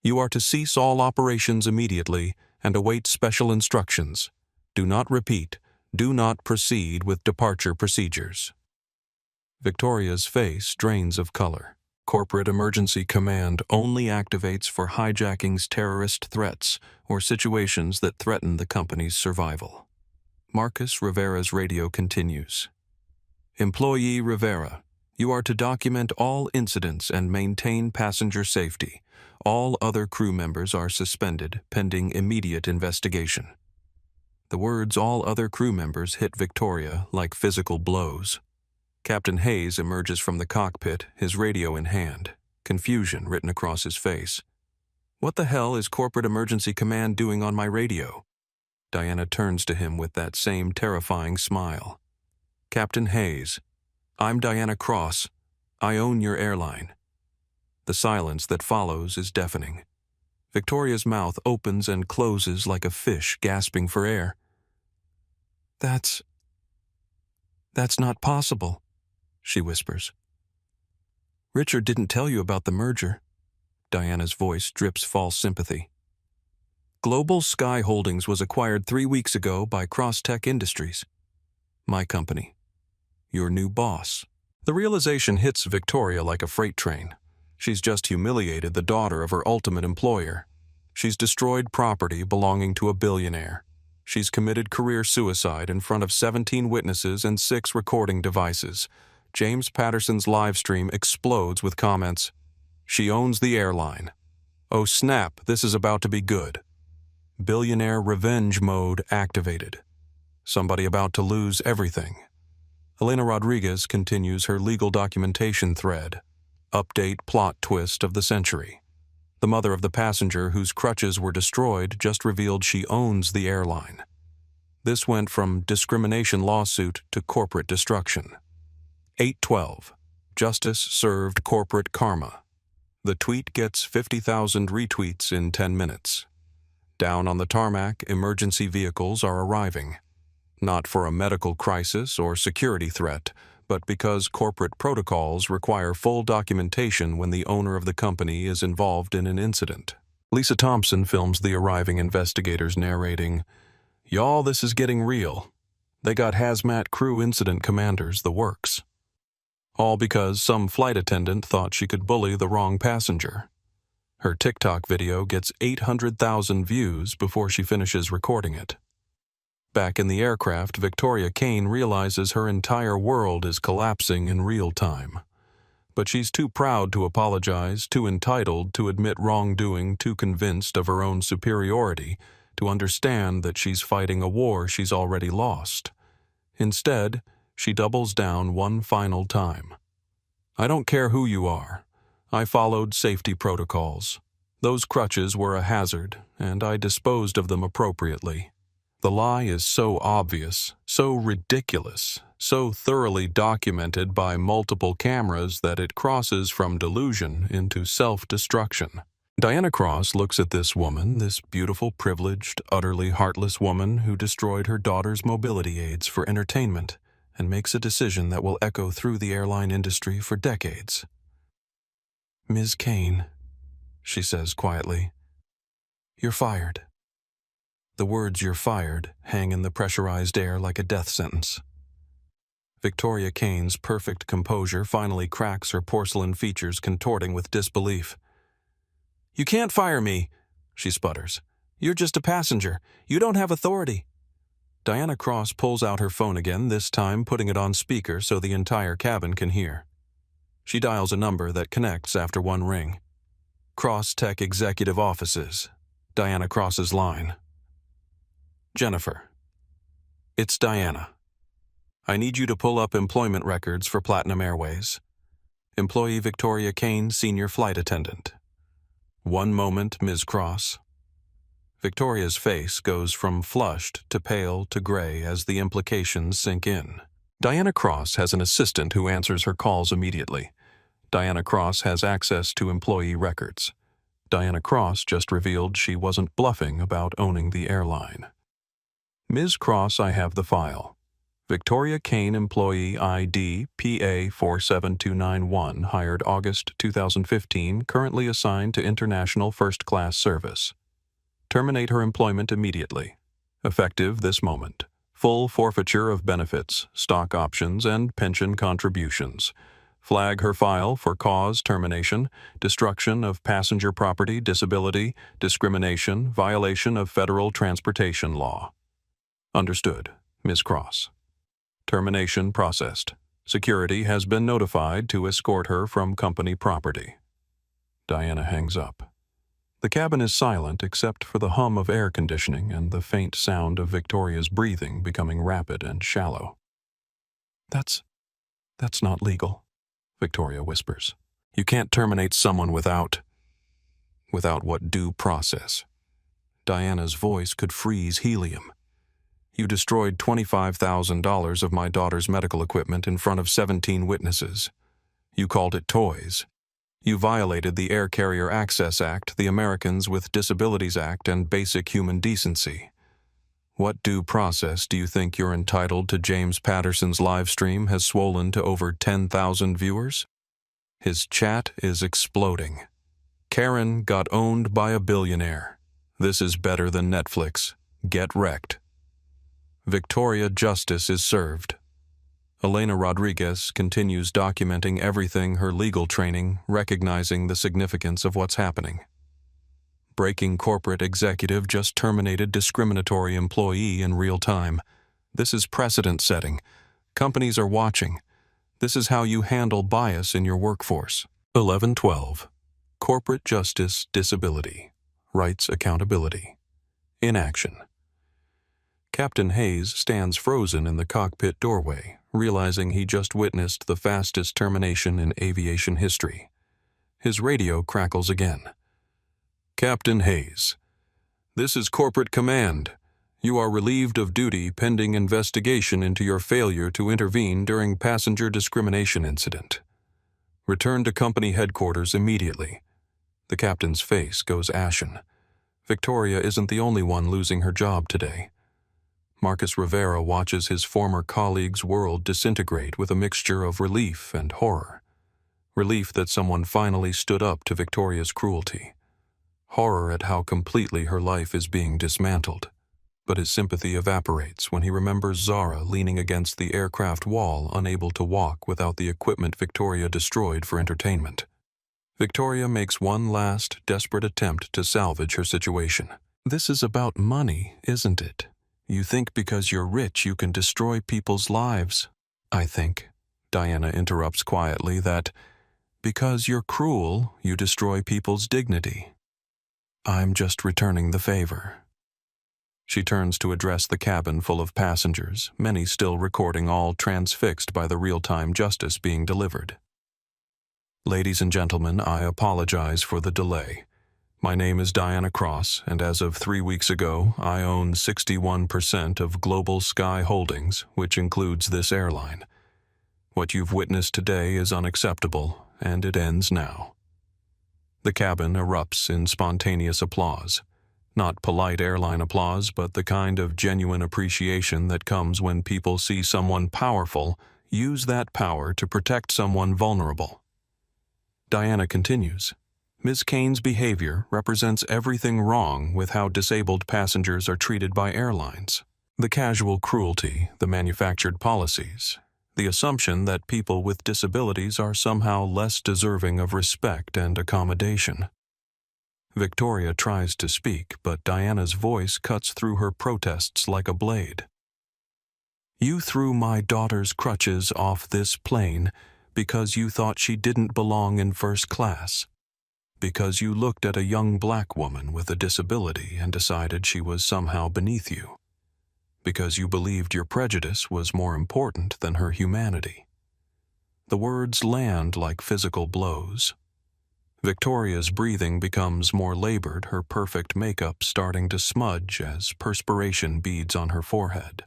You are to cease all operations immediately and await special instructions. Do not repeat. Do not proceed with departure procedures. Victoria's face drains of color. Corporate Emergency Command only activates for hijackings, terrorist threats, or situations that threaten the company's survival. Marcus Rivera's radio continues. Employee Rivera, you are to document all incidents and maintain passenger safety. All other crew members are suspended pending immediate investigation. The words all other crew members hit Victoria like physical blows. Captain Hayes emerges from the cockpit, his radio in hand, confusion written across his face. What the hell is Corporate Emergency Command doing on my radio? Diana turns to him with that same terrifying smile. Captain Hayes, I'm Diana Cross. I own your airline. The silence that follows is deafening. Victoria's mouth opens and closes like a fish gasping for air. That's not possible, she whispers. Richard didn't tell you about the merger. Diana's voice drips false sympathy. Global Sky Holdings was acquired 3 weeks ago by Crosstech Industries. My company. Your new boss. The realization hits Victoria like a freight train. She's just humiliated the daughter of her ultimate employer. She's destroyed property belonging to a billionaire. She's committed career suicide in front of 17 witnesses and 6 recording devices. James Patterson's live stream explodes with comments. She owns the airline. Oh snap, this is about to be good. Billionaire revenge mode activated. Somebody about to lose everything. Elena Rodriguez continues her legal documentation thread. Update plot twist of the century. The mother of the passenger whose crutches were destroyed just revealed she owns the airline. This went from discrimination lawsuit to corporate destruction. 812. Justice served corporate karma. The tweet gets 50,000 retweets in 10 minutes. Down on the tarmac, emergency vehicles are arriving. Not for a medical crisis or security threat, but because corporate protocols require full documentation when the owner of the company is involved in an incident. Lisa Thompson films the arriving investigators narrating, "Y'all, this is getting real. They got hazmat crew incident commanders, the works." All because some flight attendant thought she could bully the wrong passenger. Her TikTok video gets 800,000 views before she finishes recording it. Back in the aircraft, Victoria Kane realizes her entire world is collapsing in real time. But she's too proud to apologize, too entitled to admit wrongdoing, too convinced of her own superiority to understand that she's fighting a war she's already lost. Instead, she doubles down one final time. I don't care who you are. I followed safety protocols. Those crutches were a hazard, and I disposed of them appropriately. The lie is so obvious, so ridiculous, so thoroughly documented by multiple cameras that it crosses from delusion into self-destruction. Diana Cross looks at this woman, this beautiful, privileged, utterly heartless woman who destroyed her daughter's mobility aids for entertainment, and makes a decision that will echo through the airline industry for decades. Ms. Kane, she says quietly, you're fired. The words "you're fired" hang in the pressurized air like a death sentence. Victoria Kane's perfect composure finally cracks, her porcelain features contorting with disbelief. You can't fire me, she sputters. You're just a passenger. You don't have authority. Diana Cross pulls out her phone again, this time putting it on speaker so the entire cabin can hear. She dials a number that connects after one ring. Cross Tech Executive Offices. Diana Cross's line. Jennifer. It's Diana. I need you to pull up employment records for Platinum Airways. Employee Victoria Kane, Senior Flight Attendant. One moment, Ms. Cross. Victoria's face goes from flushed to pale to gray as the implications sink in. Diana Cross has an assistant who answers her calls immediately. Diana Cross has access to employee records. Diana Cross just revealed she wasn't bluffing about owning the airline. Ms. Cross, I have the file. Victoria Kane employee ID PA 47291, hired August 2015, currently assigned to international first-class service. Terminate her employment immediately. Effective this moment. Full forfeiture of benefits, stock options, and pension contributions. Flag her file for cause termination, destruction of passenger property, disability, discrimination, violation of federal transportation law. Understood, Ms. Cross. Termination processed. Security has been notified to escort her from company property. Diana hangs up. The cabin is silent except for the hum of air conditioning and the faint sound of Victoria's breathing becoming rapid and shallow. That's not legal, Victoria whispers. You can't terminate someone without what due process? Diana's voice could freeze helium. You destroyed $25,000 of my daughter's medical equipment in front of 17 witnesses. You called it toys. You violated the Air Carrier Access Act, the Americans with Disabilities Act, and basic human decency. What due process do you think you're entitled to? James Patterson's live stream has swollen to over 10,000 viewers. His chat is exploding. Karen got owned by a billionaire. This is better than Netflix. Get wrecked. Victoria, justice is served. Elena Rodriguez continues documenting everything her legal training, recognizing the significance of what's happening. Breaking corporate executive just terminated discriminatory employee in real time. This is precedent setting. Companies are watching. This is how you handle bias in your workforce. 1112. Corporate justice, disability, rights accountability. In action. Captain Hayes stands frozen in the cockpit doorway, realizing he just witnessed the fastest termination in aviation history. His radio crackles again. Captain Hayes, this is corporate command. You are relieved of duty pending investigation into your failure to intervene during passenger discrimination incident. Return to company headquarters immediately. The captain's face goes ashen. Victoria isn't the only one losing her job today. Marcus Rivera watches his former colleague's world disintegrate with a mixture of relief and horror. Relief that someone finally stood up to Victoria's cruelty. Horror at how completely her life is being dismantled. But his sympathy evaporates when he remembers Zara leaning against the aircraft wall, unable to walk without the equipment Victoria destroyed for entertainment. Victoria makes one last, desperate attempt to salvage her situation. This is about money, isn't it? You think because you're rich you can destroy people's lives. I think, Diana interrupts quietly, that because you're cruel, you destroy people's dignity. I'm just returning the favor. She turns to address the cabin full of passengers, many still recording, all transfixed by the real-time justice being delivered. Ladies and gentlemen, I apologize for the delay. My name is Diana Cross, and as of 3 weeks ago, I own 61% of Global Sky Holdings, which includes this airline. What you've witnessed today is unacceptable, and it ends now. The cabin erupts in spontaneous applause. Not polite airline applause, but the kind of genuine appreciation that comes when people see someone powerful use that power to protect someone vulnerable. Diana continues. Ms. Kane's behavior represents everything wrong with how disabled passengers are treated by airlines. The casual cruelty, the manufactured policies, the assumption that people with disabilities are somehow less deserving of respect and accommodation. Victoria tries to speak, but Diana's voice cuts through her protests like a blade. You threw my daughter's crutches off this plane because you thought she didn't belong in first class. Because you looked at a young black woman with a disability and decided she was somehow beneath you. Because you believed your prejudice was more important than her humanity. The words land like physical blows. Victoria's breathing becomes more labored, her perfect makeup starting to smudge as perspiration beads on her forehead.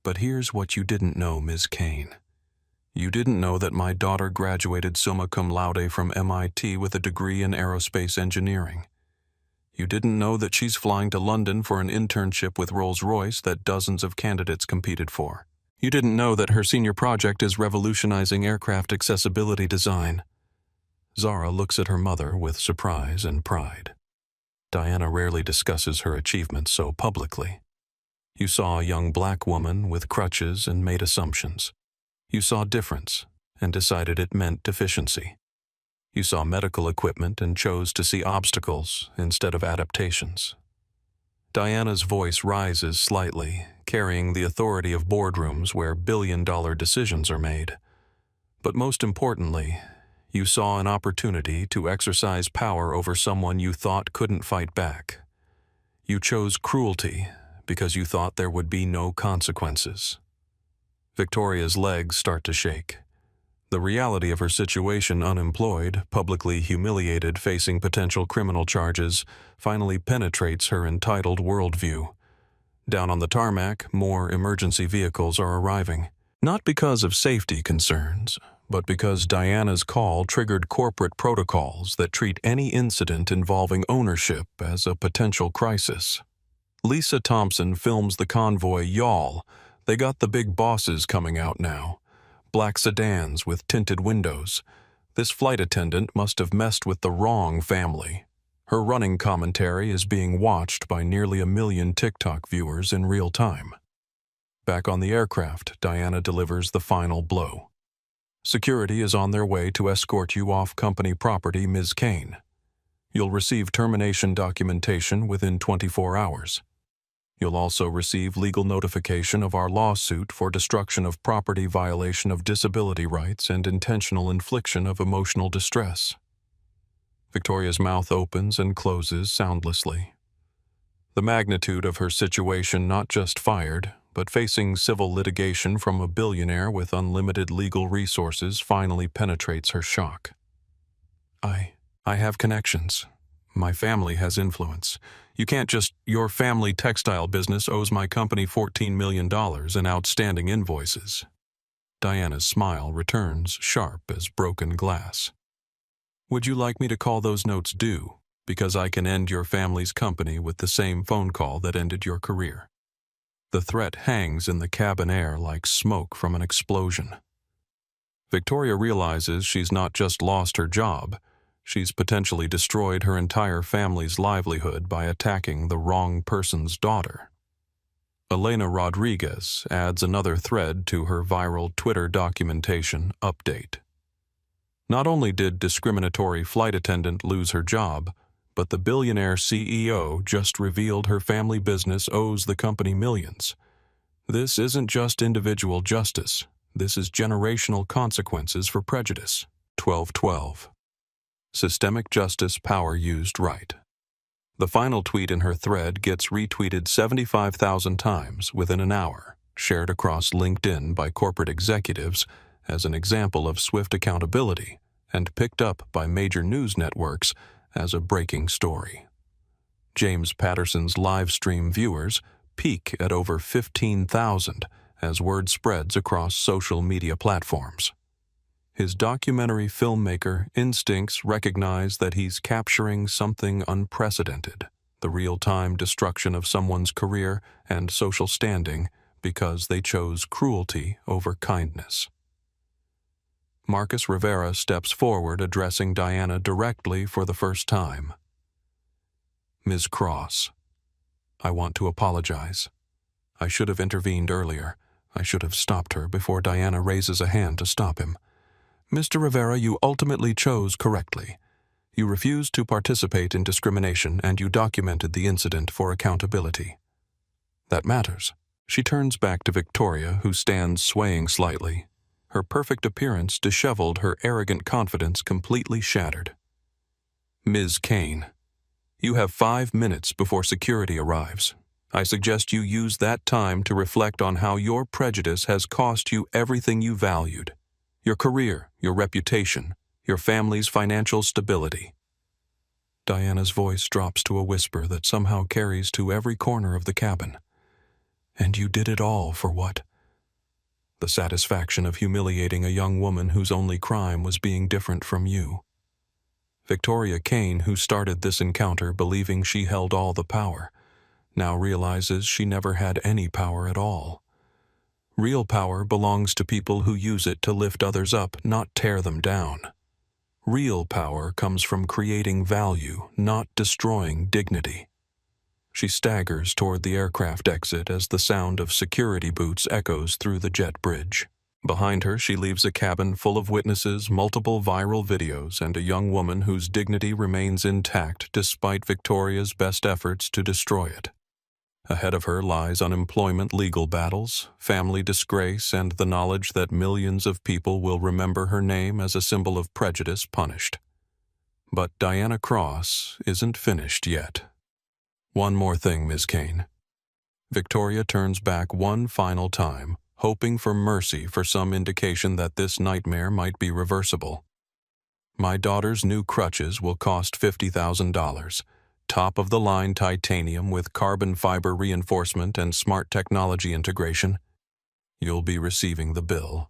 But here's what you didn't know, Ms. Kane. You didn't know that my daughter graduated summa cum laude from MIT with a degree in aerospace engineering. You didn't know that she's flying to London for an internship with Rolls-Royce that dozens of candidates competed for. You didn't know that her senior project is revolutionizing aircraft accessibility design. Zara looks at her mother with surprise and pride. Diana rarely discusses her achievements so publicly. You saw a young black woman with crutches and made assumptions. You saw difference and decided it meant deficiency. You saw medical equipment and chose to see obstacles instead of adaptations. Diana's voice rises slightly, carrying the authority of boardrooms where billion-dollar decisions are made. But most importantly, you saw an opportunity to exercise power over someone you thought couldn't fight back. You chose cruelty because you thought there would be no consequences. Victoria's legs start to shake. The reality of her situation, unemployed, publicly humiliated, facing potential criminal charges, finally penetrates her entitled worldview. Down on the tarmac, more emergency vehicles are arriving. Not because of safety concerns, but because Diana's call triggered corporate protocols that treat any incident involving ownership as a potential crisis. Lisa Thompson films the convoy. Y'all, they got the big bosses coming out now. Black sedans with tinted windows. This flight attendant must have messed with the wrong family. Her running commentary is being watched by nearly 1 million TikTok viewers in real time. Back on the aircraft, Diana delivers the final blow. Security is on their way to escort you off company property, Ms. Kane. You'll receive termination documentation within 24 hours. You'll also receive legal notification of our lawsuit for destruction of property, violation of disability rights, and intentional infliction of emotional distress. Victoria's mouth opens and closes soundlessly. The magnitude of her situation, not just fired, but facing civil litigation from a billionaire with unlimited legal resources, finally penetrates her shock. I have connections. My family has influence. You can't just, your family textile business owes my company $14 million in outstanding invoices. Diana's smile returns sharp as broken glass. Would you like me to call those notes due? Because I can end your family's company with the same phone call that ended your career. The threat hangs in the cabin air like smoke from an explosion. Victoria realizes she's not just lost her job, she's potentially destroyed her entire family's livelihood by attacking the wrong person's daughter. Elena Rodriguez adds another thread to her viral Twitter documentation update. Not only did discriminatory flight attendant lose her job, but the billionaire CEO just revealed her family business owes the company millions. This isn't just individual justice. This is generational consequences for prejudice. 1212. Systemic justice power used right. The final tweet in her thread gets retweeted 75,000 times within an hour, shared across LinkedIn by corporate executives as an example of swift accountability, and picked up by major news networks as a breaking story. James Patterson's live stream viewers peak at over 15,000 as word spreads across social media platforms. His documentary filmmaker instincts recognize that he's capturing something unprecedented, the real-time destruction of someone's career and social standing because they chose cruelty over kindness. Marcus Rivera steps forward, addressing Diana directly for the first time. Ms. Cross, I want to apologize. I should have intervened earlier. I should have stopped her before Diana raises a hand to stop him. Mr. Rivera, you ultimately chose correctly. You refused to participate in discrimination and you documented the incident for accountability. That matters. She turns back to Victoria, who stands swaying slightly. Her perfect appearance disheveled, her arrogant confidence completely shattered. Ms. Kane, you have 5 minutes before security arrives. I suggest you use that time to reflect on how your prejudice has cost you everything you valued. Your career, your reputation, your family's financial stability. Diana's voice drops to a whisper that somehow carries to every corner of the cabin. And you did it all for what? The satisfaction of humiliating a young woman whose only crime was being different from you. Victoria Kane, who started this encounter believing she held all the power, now realizes she never had any power at all. Real power belongs to people who use it to lift others up, not tear them down. Real power comes from creating value, not destroying dignity. She staggers toward the aircraft exit as the sound of security boots echoes through the jet bridge. Behind her, she leaves a cabin full of witnesses, multiple viral videos, and a young woman whose dignity remains intact despite Victoria's best efforts to destroy it. Ahead of her lies unemployment legal battles, family disgrace, and the knowledge that millions of people will remember her name as a symbol of prejudice punished. But Diana Cross isn't finished yet. One more thing, Ms. Kane. Victoria turns back one final time, hoping for mercy for some indication that this nightmare might be reversible. My daughter's new crutches will cost $50,000. Top-of-the-line titanium with carbon fiber reinforcement and smart technology integration. You'll be receiving the bill.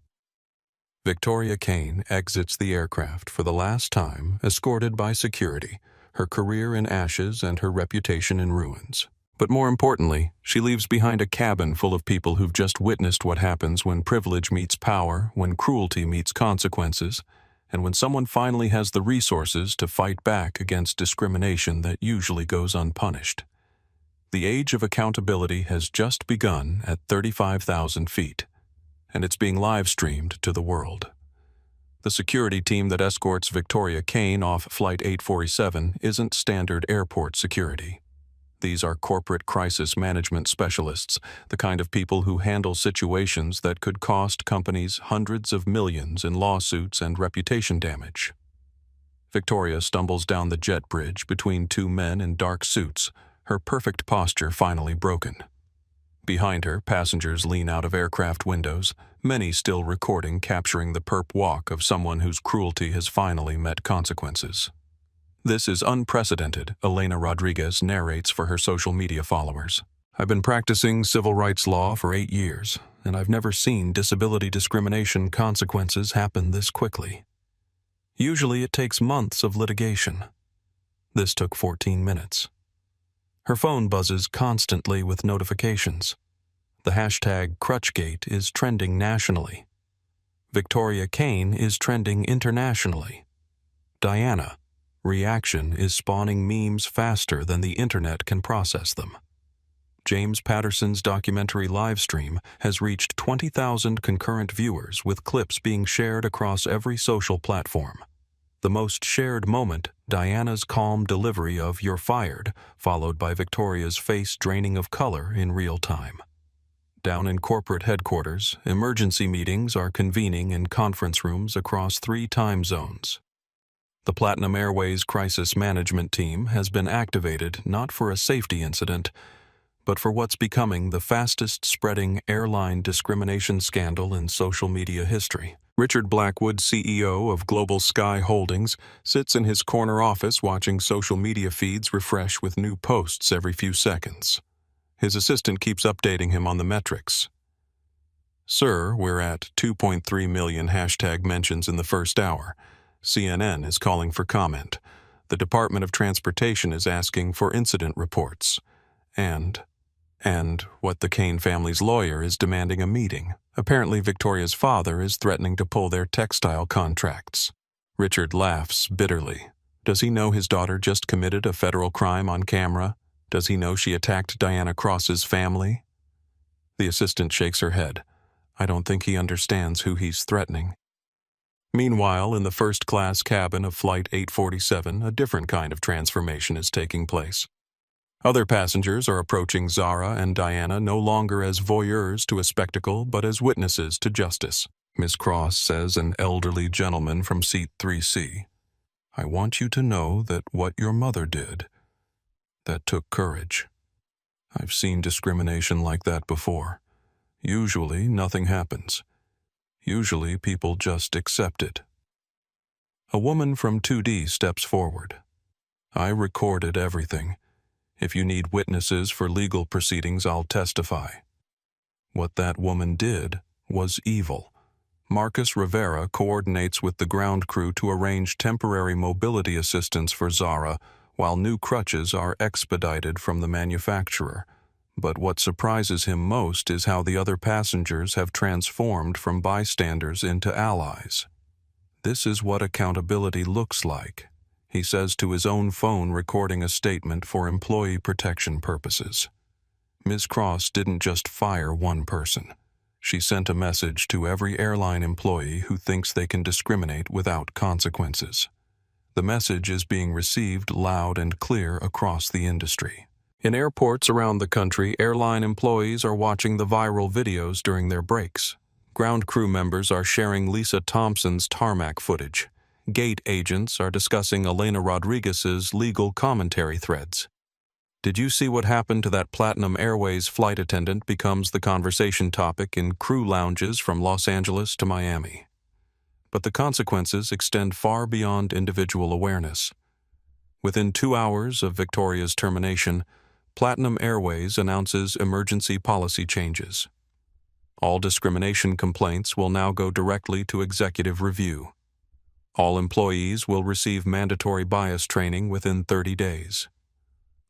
Victoria Kane exits the aircraft for the last time, escorted by security, her career in ashes and her reputation in ruins. But more importantly, she leaves behind a cabin full of people who've just witnessed what happens when privilege meets power, when cruelty meets consequences, and when someone finally has the resources to fight back against discrimination that usually goes unpunished. The age of accountability has just begun at 35,000 feet, and it's being live-streamed to the world. The security team that escorts Victoria Kane off Flight 847 isn't standard airport security. These are corporate crisis management specialists, the kind of people who handle situations that could cost companies hundreds of millions in lawsuits and reputation damage. Victoria stumbles down the jet bridge between two men in dark suits, her perfect posture finally broken. Behind her, passengers lean out of aircraft windows, many still recording capturing the perp walk of someone whose cruelty has finally met consequences. This is unprecedented, Elena Rodriguez narrates for her social media followers. I've been practicing civil rights law for 8 years, and I've never seen disability discrimination consequences happen this quickly. Usually it takes months of litigation. This took 14 minutes. Her phone buzzes constantly with notifications. The hashtag Crutchgate is trending nationally. Victoria Kane is trending internationally. Diana, reaction is spawning memes faster than the internet can process them. James Patterson's documentary livestream has reached 20,000 concurrent viewers with clips being shared across every social platform. The most shared moment, Diana's calm delivery of "you're fired," followed by Victoria's face draining of color in real time. Down in corporate headquarters, emergency meetings are convening in conference rooms across 3 time zones. The Platinum Airways crisis management team has been activated not for a safety incident, but for what's becoming the fastest-spreading airline discrimination scandal in social media history. Richard Blackwood, CEO of Global Sky Holdings, sits in his corner office watching social media feeds refresh with new posts every few seconds. His assistant keeps updating him on the metrics. Sir, we're at 2.3 million hashtag mentions in the first hour. CNN is calling for comment. The Department of Transportation is asking for incident reports. And what the Kane family's lawyer is demanding a meeting. Apparently Victoria's father is threatening to pull their textile contracts. Richard laughs bitterly. Does he know his daughter just committed a federal crime on camera? Does he know she attacked Diana Cross's family? The assistant shakes her head. I don't think he understands who he's threatening. Meanwhile, in the first-class cabin of Flight 847, a different kind of transformation is taking place. Other passengers are approaching Zara and Diana no longer as voyeurs to a spectacle, but as witnesses to justice. Miss Cross says, an elderly gentleman from seat 3C, I want you to know that what your mother did, that took courage. I've seen discrimination like that before. Usually, nothing happens. Usually, people just accept it. A woman from 2D steps forward. I recorded everything. If you need witnesses for legal proceedings, I'll testify. What that woman did was evil. Marcus Rivera coordinates with the ground crew to arrange temporary mobility assistance for Zara, while new crutches are expedited from the manufacturer. But what surprises him most is how the other passengers have transformed from bystanders into allies. This is what accountability looks like, he says to his own phone, recording a statement for employee protection purposes. Ms. Cross didn't just fire one person. She sent a message to every airline employee who thinks they can discriminate without consequences. The message is being received loud and clear across the industry. In airports around the country, airline employees are watching the viral videos during their breaks. Ground crew members are sharing Lisa Thompson's tarmac footage. Gate agents are discussing Elena Rodriguez's legal commentary threads. Did you see what happened to that Platinum Airways flight attendant becomes the conversation topic in crew lounges from Los Angeles to Miami? But the consequences extend far beyond individual awareness. Within 2 hours of Victoria's termination, Platinum Airways announces emergency policy changes. All discrimination complaints will now go directly to executive review. All employees will receive mandatory bias training within 30 days.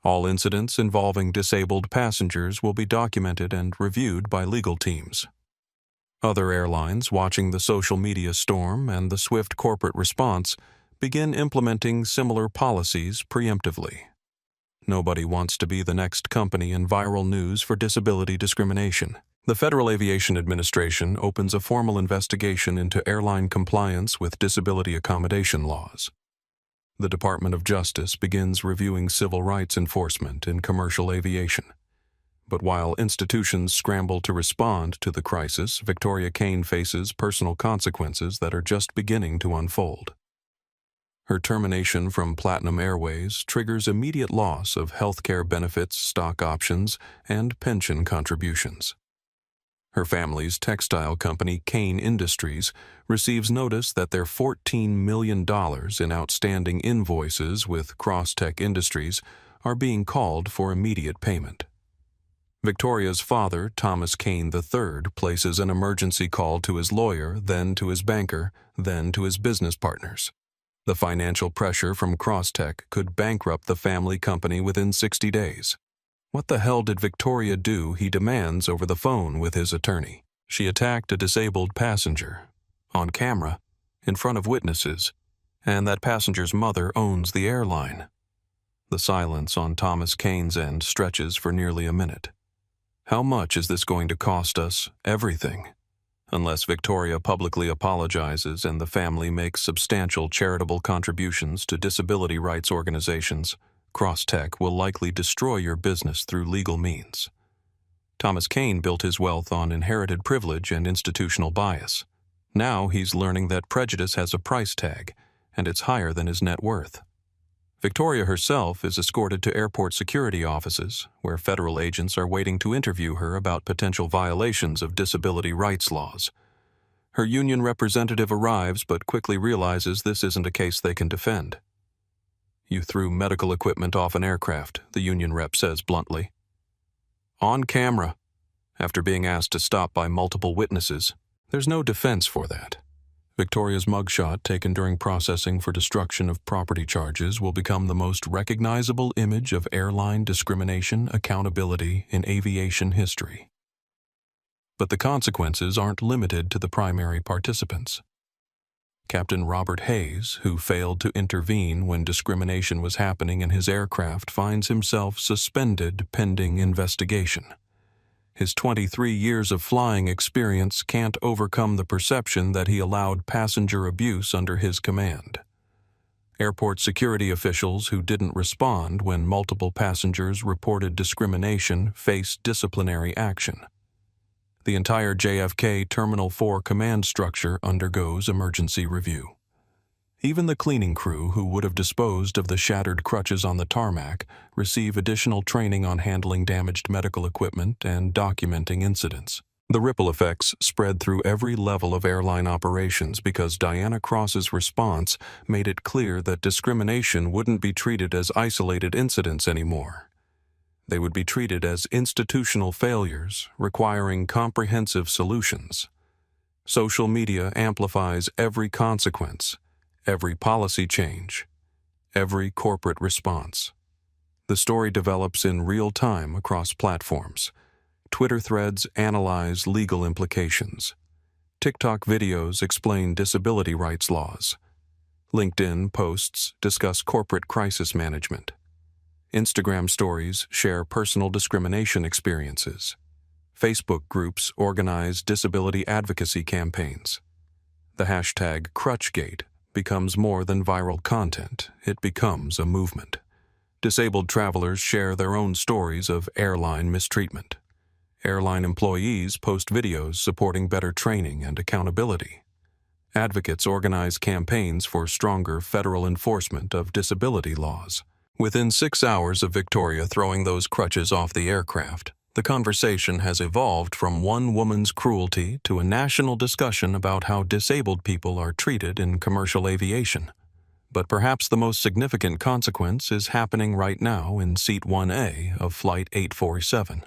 All incidents involving disabled passengers will be documented and reviewed by legal teams. Other airlines, watching the social media storm and the swift corporate response, begin implementing similar policies preemptively. Nobody wants to be the next company in viral news for disability discrimination. The Federal Aviation Administration opens a formal investigation into airline compliance with disability accommodation laws. The Department of Justice begins reviewing civil rights enforcement in commercial aviation. But while institutions scramble to respond to the crisis, Victoria Kane faces personal consequences that are just beginning to unfold. Her termination from Platinum Airways triggers immediate loss of healthcare benefits, stock options, and pension contributions. Her family's textile company, Kane Industries, receives notice that their $14 million in outstanding invoices with Crosstech Industries are being called for immediate payment. Victoria's father, Thomas Kane III, places an emergency call to his lawyer, then to his banker, then to his business partners. The financial pressure from Crosstech could bankrupt the family company within 60 days. What the hell did Victoria do, he demands over the phone with his attorney. She attacked a disabled passenger, on camera, in front of witnesses, and that passenger's mother owns the airline. The silence on Thomas Kane's end stretches for nearly a minute. How much is this going to cost us? Everything. Unless Victoria publicly apologizes and the family makes substantial charitable contributions to disability rights organizations, Crosstech will likely destroy your business through legal means. Thomas Kane built his wealth on inherited privilege and institutional bias. Now he's learning that prejudice has a price tag, and it's higher than his net worth. Victoria herself is escorted to airport security offices, where federal agents are waiting to interview her about potential violations of disability rights laws. Her union representative arrives but quickly realizes this isn't a case they can defend. "You threw medical equipment off an aircraft," the union rep says bluntly. On camera, after being asked to stop by multiple witnesses. There's no defense for that. Victoria's mugshot, taken during processing for destruction of property charges, will become the most recognizable image of airline discrimination accountability in aviation history. But the consequences aren't limited to the primary participants. Captain Robert Hayes, who failed to intervene when discrimination was happening in his aircraft, finds himself suspended pending investigation. His 23 years of flying experience can't overcome the perception that he allowed passenger abuse under his command. Airport security officials who didn't respond when multiple passengers reported discrimination face disciplinary action. The entire JFK Terminal 4 command structure undergoes emergency review. Even the cleaning crew who would have disposed of the shattered crutches on the tarmac receive additional training on handling damaged medical equipment and documenting incidents. The ripple effects spread through every level of airline operations because Diana Cross's response made it clear that discrimination wouldn't be treated as isolated incidents anymore. They would be treated as institutional failures requiring comprehensive solutions. Social media amplifies every consequence, every policy change, every corporate response. The story develops in real time across platforms. Twitter threads analyze legal implications. TikTok videos explain disability rights laws. LinkedIn posts discuss corporate crisis management. Instagram stories share personal discrimination experiences. Facebook groups organize disability advocacy campaigns. The hashtag Crutchgate becomes more than viral content, it becomes a movement. Disabled travelers share their own stories of airline mistreatment. Airline employees post videos supporting better training and accountability. Advocates organize campaigns for stronger federal enforcement of disability laws. Within 6 hours of Victoria throwing those crutches off the aircraft, the conversation has evolved from one woman's cruelty to a national discussion about how disabled people are treated in commercial aviation. But perhaps the most significant consequence is happening right now in Seat 1A of Flight 847.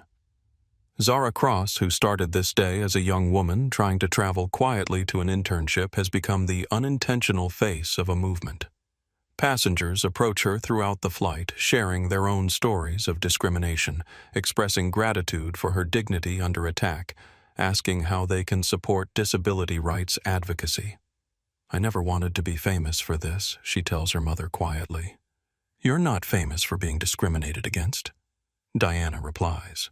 Zara Cross, who started this day as a young woman trying to travel quietly to an internship, has become the unintentional face of a movement. Passengers approach her throughout the flight, sharing their own stories of discrimination, expressing gratitude for her dignity under attack, asking how they can support disability rights advocacy. "I never wanted to be famous for this," she tells her mother quietly. "You're not famous for being discriminated against," Diana replies.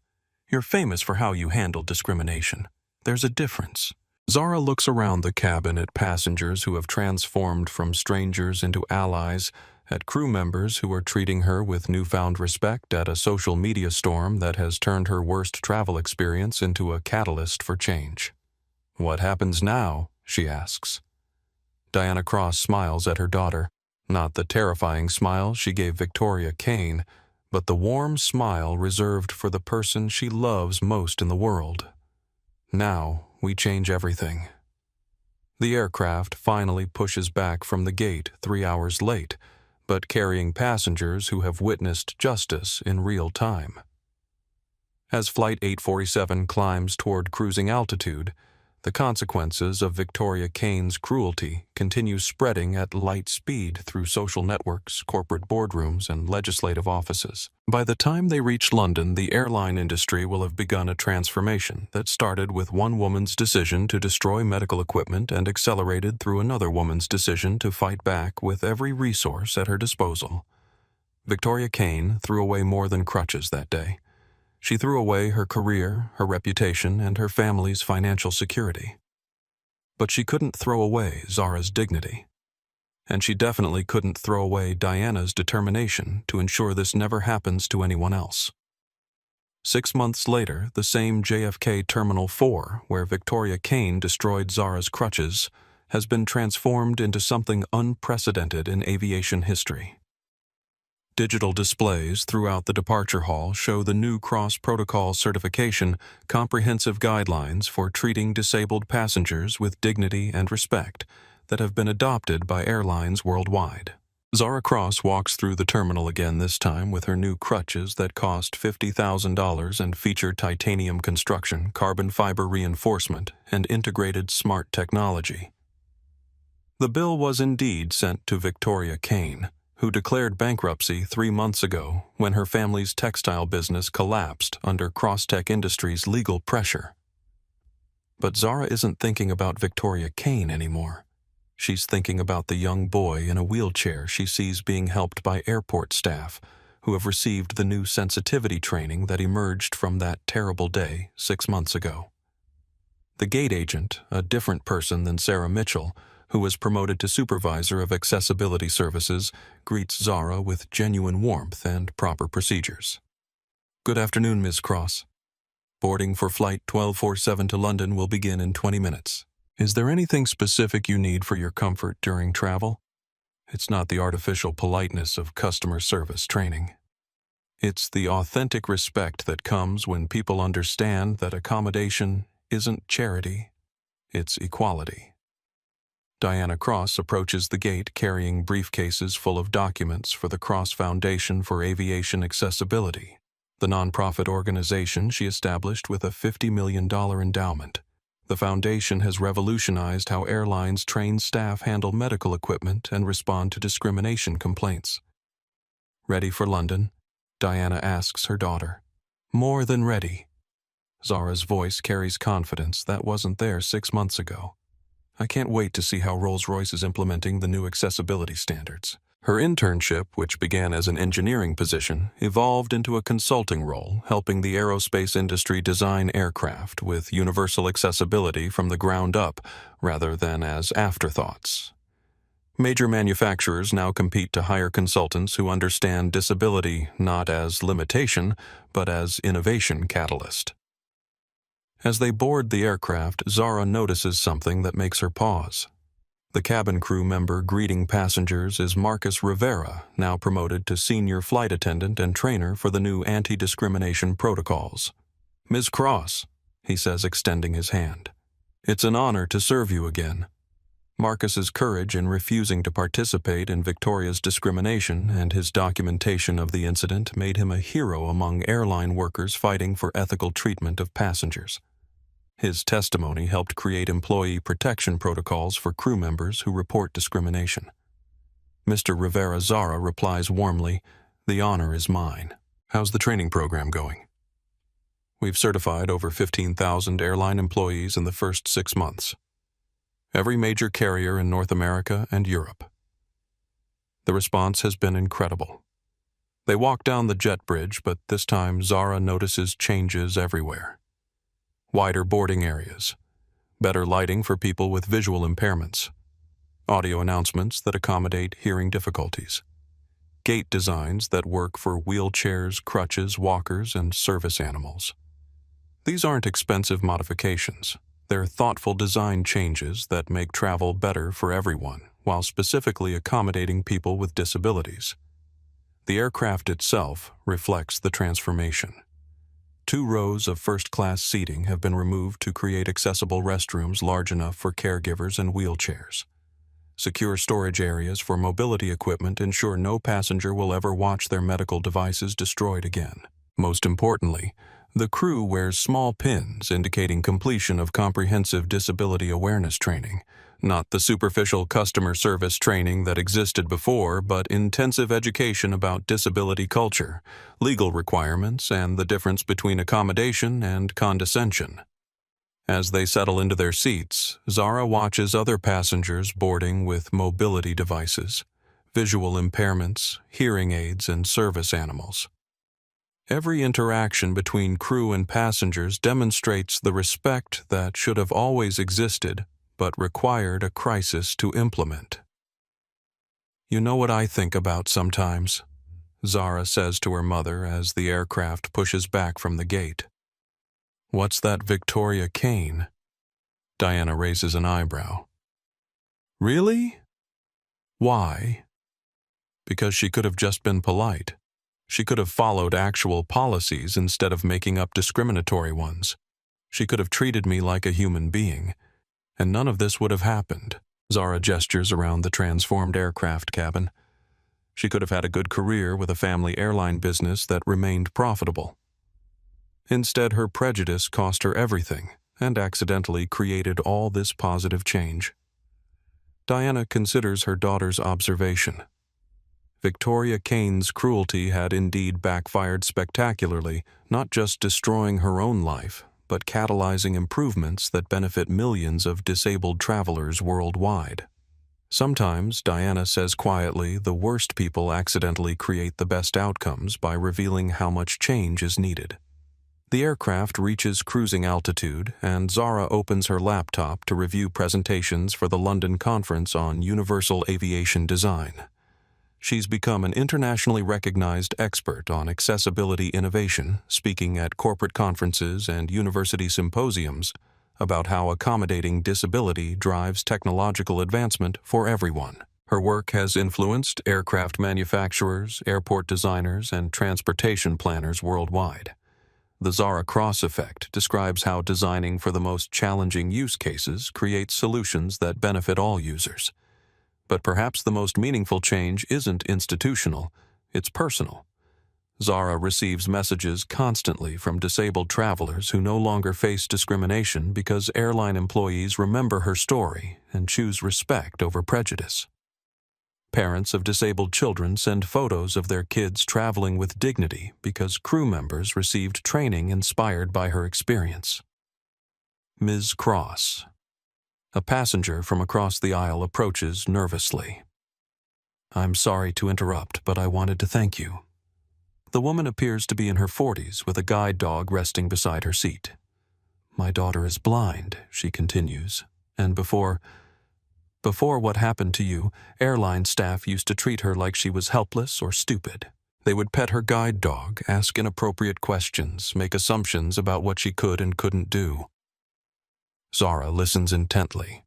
"You're famous for how you handle discrimination. There's a difference." Zara looks around the cabin at passengers who have transformed from strangers into allies, at crew members who are treating her with newfound respect, at a social media storm that has turned her worst travel experience into a catalyst for change. "What happens now?" she asks. Diana Cross smiles at her daughter, not the terrifying smile she gave Victoria Kane, but the warm smile reserved for the person she loves most in the world. "Now, we change everything." The aircraft finally pushes back from the gate 3 hours late, but carrying passengers who have witnessed justice in real time. As Flight 847 climbs toward cruising altitude, the consequences of Victoria Kane's cruelty continue spreading at light speed through social networks, corporate boardrooms, and legislative offices. By the time they reach London, the airline industry will have begun a transformation that started with one woman's decision to destroy medical equipment and accelerated through another woman's decision to fight back with every resource at her disposal. Victoria Kane threw away more than crutches that day. She threw away her career, her reputation, and her family's financial security. But she couldn't throw away Zara's dignity. And she definitely couldn't throw away Diana's determination to ensure this never happens to anyone else. 6 months later, the same JFK Terminal 4, where Victoria Kane destroyed Zara's crutches, has been transformed into something unprecedented in aviation history. Digital displays throughout the departure hall show the new Cross Protocol certification, comprehensive guidelines for treating disabled passengers with dignity and respect that have been adopted by airlines worldwide. Zara Cross walks through the terminal again, this time with her new crutches that cost $50,000 and feature titanium construction, carbon fiber reinforcement, and integrated smart technology. The bill was indeed sent to Victoria Kane, who declared bankruptcy 3 months ago when her family's textile business collapsed under Crosstech Industries' legal pressure. But Zara isn't thinking about Victoria Kane anymore. She's thinking about the young boy in a wheelchair she sees being helped by airport staff who have received the new sensitivity training that emerged from that terrible day 6 months ago. The gate agent, a different person than Sarah Mitchell, who was promoted to supervisor of accessibility services, greets Zara with genuine warmth and proper procedures. "Good afternoon, Ms. Cross. Boarding for Flight 1247 to London will begin in 20 minutes. Is there anything specific you need for your comfort during travel? It's not the artificial politeness of customer service training. It's the authentic respect that comes when people understand that accommodation isn't charity, it's equality. Diana Cross approaches the gate carrying briefcases full of documents for the Cross Foundation for Aviation Accessibility, the nonprofit organization she established with a $50 million endowment. The foundation has revolutionized how airlines train staff handle medical equipment and respond to discrimination complaints. Ready for London? Diana asks her daughter. More than ready. Zara's voice carries confidence that wasn't there 6 months ago. I can't wait to see how Rolls-Royce is implementing the new accessibility standards. Her internship, which began as an engineering position, evolved into a consulting role, helping the aerospace industry design aircraft with universal accessibility from the ground up, rather than as afterthoughts. Major manufacturers now compete to hire consultants who understand disability not as limitation, but as innovation catalyst. As they board the aircraft, Zara notices something that makes her pause. The cabin crew member greeting passengers is Marcus Rivera, now promoted to senior flight attendant and trainer for the new anti-discrimination protocols. "Ms. Cross," he says, extending his hand. "It's an honor to serve you again." Marcus's courage in refusing to participate in Victoria's discrimination and his documentation of the incident made him a hero among airline workers fighting for ethical treatment of passengers. His testimony helped create employee protection protocols for crew members who report discrimination. Mr. Rivera Zara replies warmly, "The honor is mine." "How's the training program going?" "We've certified over 15,000 airline employees in the first 6 months. Every major carrier in North America and Europe. The response has been incredible. They walk down the jet bridge, but this time Zara notices changes everywhere. Wider boarding areas, better lighting for people with visual impairments, audio announcements that accommodate hearing difficulties, gate designs that work for wheelchairs, crutches, walkers, and service animals. These aren't expensive modifications. They're thoughtful design changes that make travel better for everyone, while specifically accommodating people with disabilities. The aircraft itself reflects the transformation. 2 rows of first-class seating have been removed to create accessible restrooms large enough for caregivers and wheelchairs. Secure storage areas for mobility equipment ensure no passenger will ever watch their medical devices destroyed again. Most importantly, the crew wears small pins indicating completion of comprehensive disability awareness training, not the superficial customer service training that existed before, but intensive education about disability culture, legal requirements, and the difference between accommodation and condescension. As they settle into their seats, Zara watches other passengers boarding with mobility devices, visual impairments, hearing aids, and service animals. Every interaction between crew and passengers demonstrates the respect that should have always existed but required a crisis to implement. "You know what I think about sometimes," Zara says to her mother as the aircraft pushes back from the gate. "What's that Victoria Kane?" Diana raises an eyebrow. "Really? Why?" "Because she could have just been polite. She could have followed actual policies instead of making up discriminatory ones. She could have treated me like a human being, and none of this would have happened." Zara gestures around the transformed aircraft cabin. "She could have had a good career with a family airline business that remained profitable. Instead, her prejudice cost her everything and accidentally created all this positive change." Diana considers her daughter's observation. Victoria Kane's cruelty had indeed backfired spectacularly, not just destroying her own life, but catalyzing improvements that benefit millions of disabled travelers worldwide. Sometimes, Diana says quietly, the worst people accidentally create the best outcomes by revealing how much change is needed. The aircraft reaches cruising altitude, and Zara opens her laptop to review presentations for the London Conference on Universal Aviation Design. She's become an internationally recognized expert on accessibility innovation, speaking at corporate conferences and university symposiums about how accommodating disability drives technological advancement for everyone. Her work has influenced aircraft manufacturers, airport designers, and transportation planners worldwide. The Zara Cross effect describes how designing for the most challenging use cases creates solutions that benefit all users. But perhaps the most meaningful change isn't institutional, it's personal. Zara receives messages constantly from disabled travelers who no longer face discrimination because airline employees remember her story and choose respect over prejudice. Parents of disabled children send photos of their kids traveling with dignity because crew members received training inspired by her experience. Ms. Cross. A passenger from across the aisle approaches nervously. "I'm sorry to interrupt, but I wanted to thank you." The woman appears to be in her 40s with a guide dog resting beside her seat. "My daughter is blind," she continues, "and before what happened to you, airline staff used to treat her like she was helpless or stupid. They would pet her guide dog, ask inappropriate questions, make assumptions about what she could and couldn't do." Zara listens intently.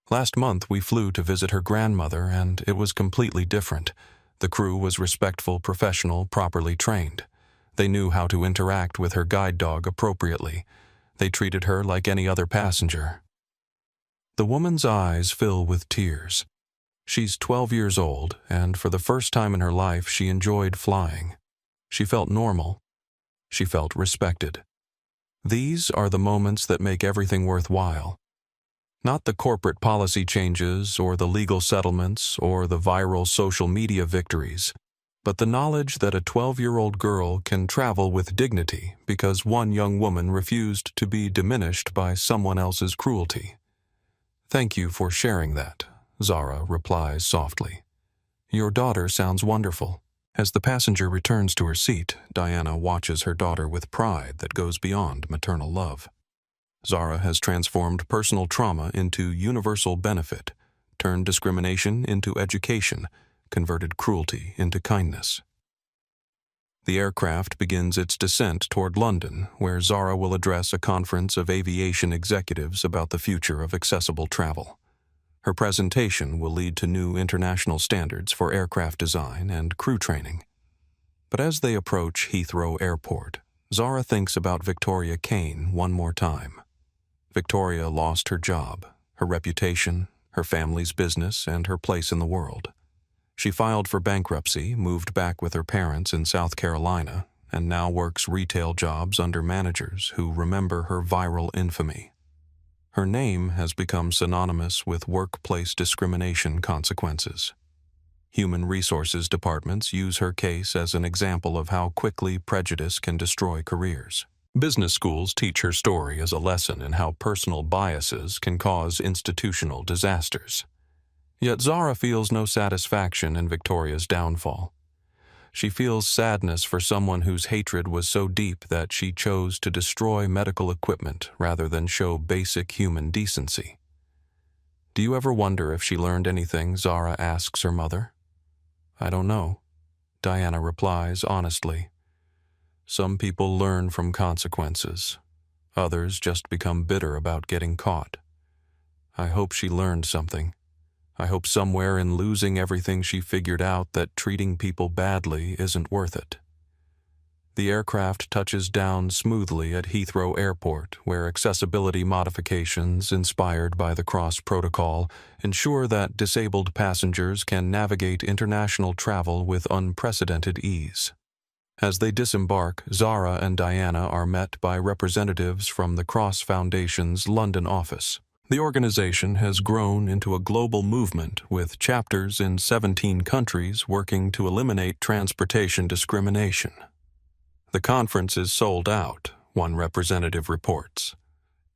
"Last month we flew to visit her grandmother and it was completely different. The crew was respectful, professional, properly trained. They knew how to interact with her guide dog appropriately. They treated her like any other passenger." The woman's eyes fill with tears. She's 12 years old, and for the first time in her life she enjoyed flying. She felt normal. She felt respected. These are the moments that make everything worthwhile. Not the corporate policy changes or the legal settlements or the viral social media victories, but the knowledge that a 12-year-old girl can travel with dignity because one young woman refused to be diminished by someone else's cruelty. "Thank you for sharing that," Zara replies softly. "Your daughter sounds wonderful." As the passenger returns to her seat, Diana watches her daughter with pride that goes beyond maternal love. Zara has transformed personal trauma into universal benefit, turned discrimination into education, converted cruelty into kindness. The aircraft begins its descent toward London, where Zara will address a conference of aviation executives about the future of accessible travel. Her presentation will lead to new international standards for aircraft design and crew training. But as they approach Heathrow Airport, Zara thinks about Victoria Kane one more time. Victoria lost her job, her reputation, her family's business, and her place in the world. She filed for bankruptcy, moved back with her parents in South Carolina, and now works retail jobs under managers who remember her viral infamy. Her name has become synonymous with workplace discrimination consequences. Human resources departments use her case as an example of how quickly prejudice can destroy careers. Business schools teach her story as a lesson in how personal biases can cause institutional disasters. Yet Zara feels no satisfaction in Victoria's downfall. She feels sadness for someone whose hatred was so deep that she chose to destroy medical equipment rather than show basic human decency. "Do you ever wonder if she learned anything?" Zara asks her mother. "I don't know," Diana replies honestly. "Some people learn from consequences. Others just become bitter about getting caught. I hope she learned something. I hope somewhere in losing everything she figured out that treating people badly isn't worth it." The aircraft touches down smoothly at Heathrow Airport, where accessibility modifications inspired by the Cross Protocol ensure that disabled passengers can navigate international travel with unprecedented ease. As they disembark, Zara and Diana are met by representatives from the Cross Foundation's London office. The organization has grown into a global movement with chapters in 17 countries working to eliminate transportation discrimination. The conference is sold out, one representative reports.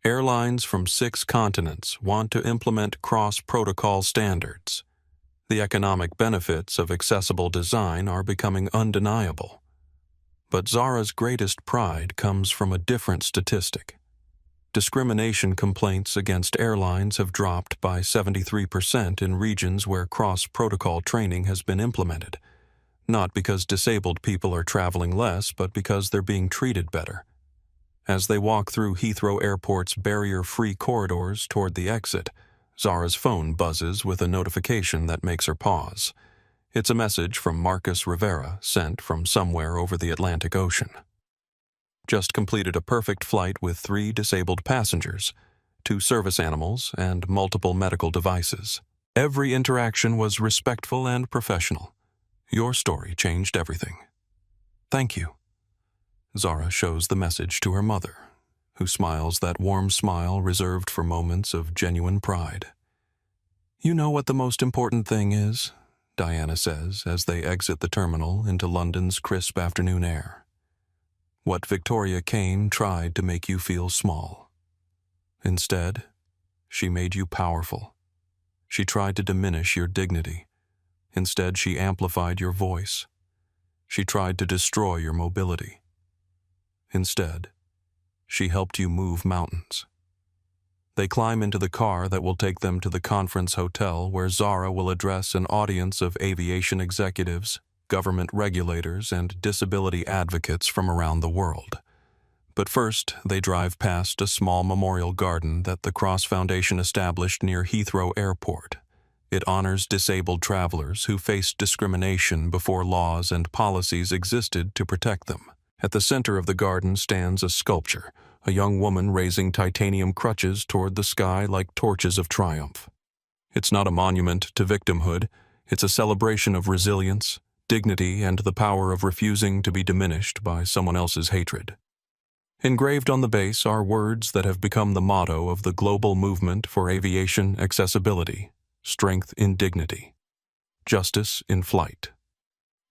Airlines from 6 continents want to implement cross-protocol standards. The economic benefits of accessible design are becoming undeniable. But Zara's greatest pride comes from a different statistic. Discrimination complaints against airlines have dropped by 73% in regions where cross-protocol training has been implemented, not because disabled people are traveling less, but because they're being treated better. As they walk through Heathrow Airport's barrier-free corridors toward the exit, Zara's phone buzzes with a notification that makes her pause. It's a message from Marcus Rivera, sent from somewhere over the Atlantic Ocean. just completed a perfect flight with 3 disabled passengers, 2 service animals, and multiple medical devices. Every interaction was respectful and professional. Your story changed everything. Thank you. Zara shows the message to her mother, who smiles that warm smile reserved for moments of genuine pride. You know what the most important thing is, Diana says as they exit the terminal into London's crisp afternoon air. What Victoria Kane tried to make you feel small. Instead, she made you powerful. She tried to diminish your dignity. Instead, she amplified your voice. She tried to destroy your mobility. Instead, she helped you move mountains. They climb into the car that will take them to the conference hotel where Zara will address an audience of aviation executives, government regulators, and disability advocates from around the world. But first, they drive past a small memorial garden that the Cross Foundation established near Heathrow Airport. It honors disabled travelers who faced discrimination before laws and policies existed to protect them. At the center of the garden stands a sculpture, a young woman raising titanium crutches toward the sky like torches of triumph. It's not a monument to victimhood, it's a celebration of resilience, dignity, and the power of refusing to be diminished by someone else's hatred. Engraved on the base are words that have become the motto of the global movement for aviation accessibility: strength in dignity, justice in flight.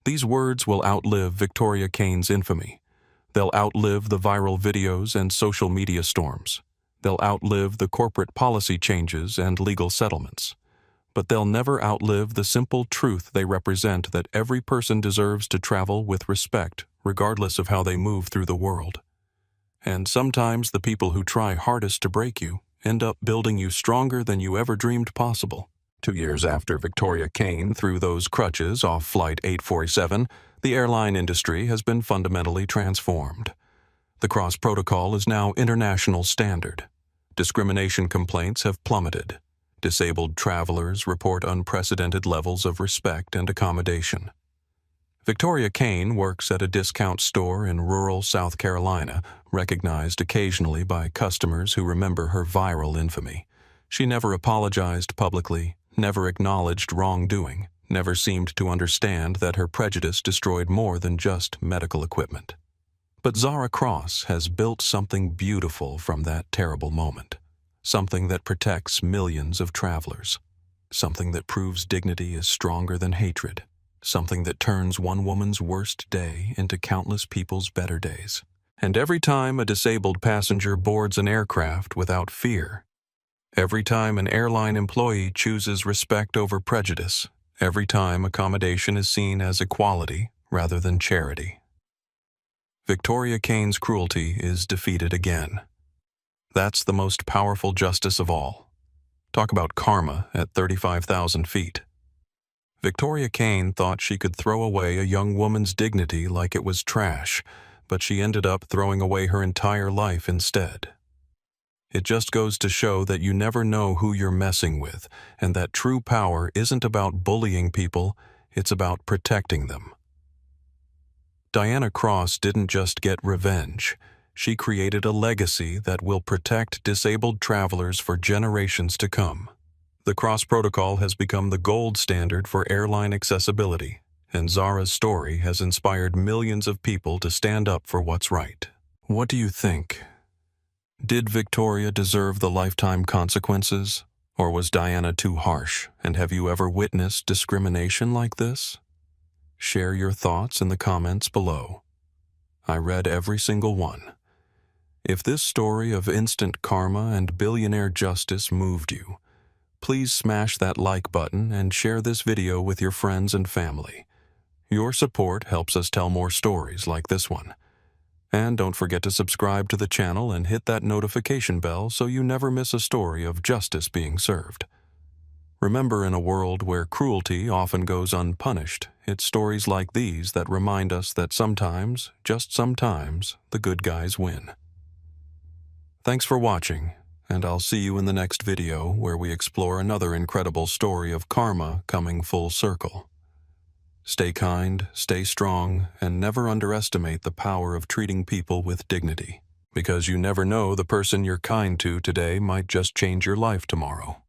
These words will outlive Victoria Kane's infamy. They'll outlive the viral videos and social media storms. They'll outlive the corporate policy changes and legal settlements. But they'll never outlive the simple truth they represent, that every person deserves to travel with respect, regardless of how they move through the world. And sometimes the people who try hardest to break you end up building you stronger than you ever dreamed possible. 2 years after Victoria Kane threw those crutches off Flight 847, the airline industry has been fundamentally transformed. The cross protocol is now international standard. Discrimination complaints have plummeted. Disabled travelers report unprecedented levels of respect and accommodation. Victoria Kane works at a discount store in rural South Carolina, recognized occasionally by customers who remember her viral infamy. She never apologized publicly, never acknowledged wrongdoing, never seemed to understand that her prejudice destroyed more than just medical equipment. But Zara Cross has built something beautiful from that terrible moment, something that protects millions of travelers, something that proves dignity is stronger than hatred, something that turns one woman's worst day into countless people's better days. And every time a disabled passenger boards an aircraft without fear, every time an airline employee chooses respect over prejudice, every time accommodation is seen as equality rather than charity, Victoria Kane's cruelty is defeated again. That's the most powerful justice of all. Talk about karma at 35,000 feet. Victoria Kane thought she could throw away a young woman's dignity like it was trash, but she ended up throwing away her entire life instead. It just goes to show that you never know who you're messing with, and that true power isn't about bullying people, it's about protecting them. Diana Cross didn't just get revenge. She created a legacy that will protect disabled travelers for generations to come. The Cross Protocol has become the gold standard for airline accessibility, and Zara's story has inspired millions of people to stand up for what's right. What do you think? Did Victoria deserve the lifetime consequences, or was Diana too harsh, and have you ever witnessed discrimination like this? Share your thoughts in the comments below. I read every single one. If this story of instant karma and billionaire justice moved you, please smash that like button and share this video with your friends and family. Your support helps us tell more stories like this one. And don't forget to subscribe to the channel and hit that notification bell so you never miss a story of justice being served. Remember, in a world where cruelty often goes unpunished, it's stories like these that remind us that sometimes, just sometimes, the good guys win. Thanks for watching, and I'll see you in the next video where we explore another incredible story of karma coming full circle. Stay kind, stay strong, and never underestimate the power of treating people with dignity. Because you never know, the person you're kind to today might just change your life tomorrow.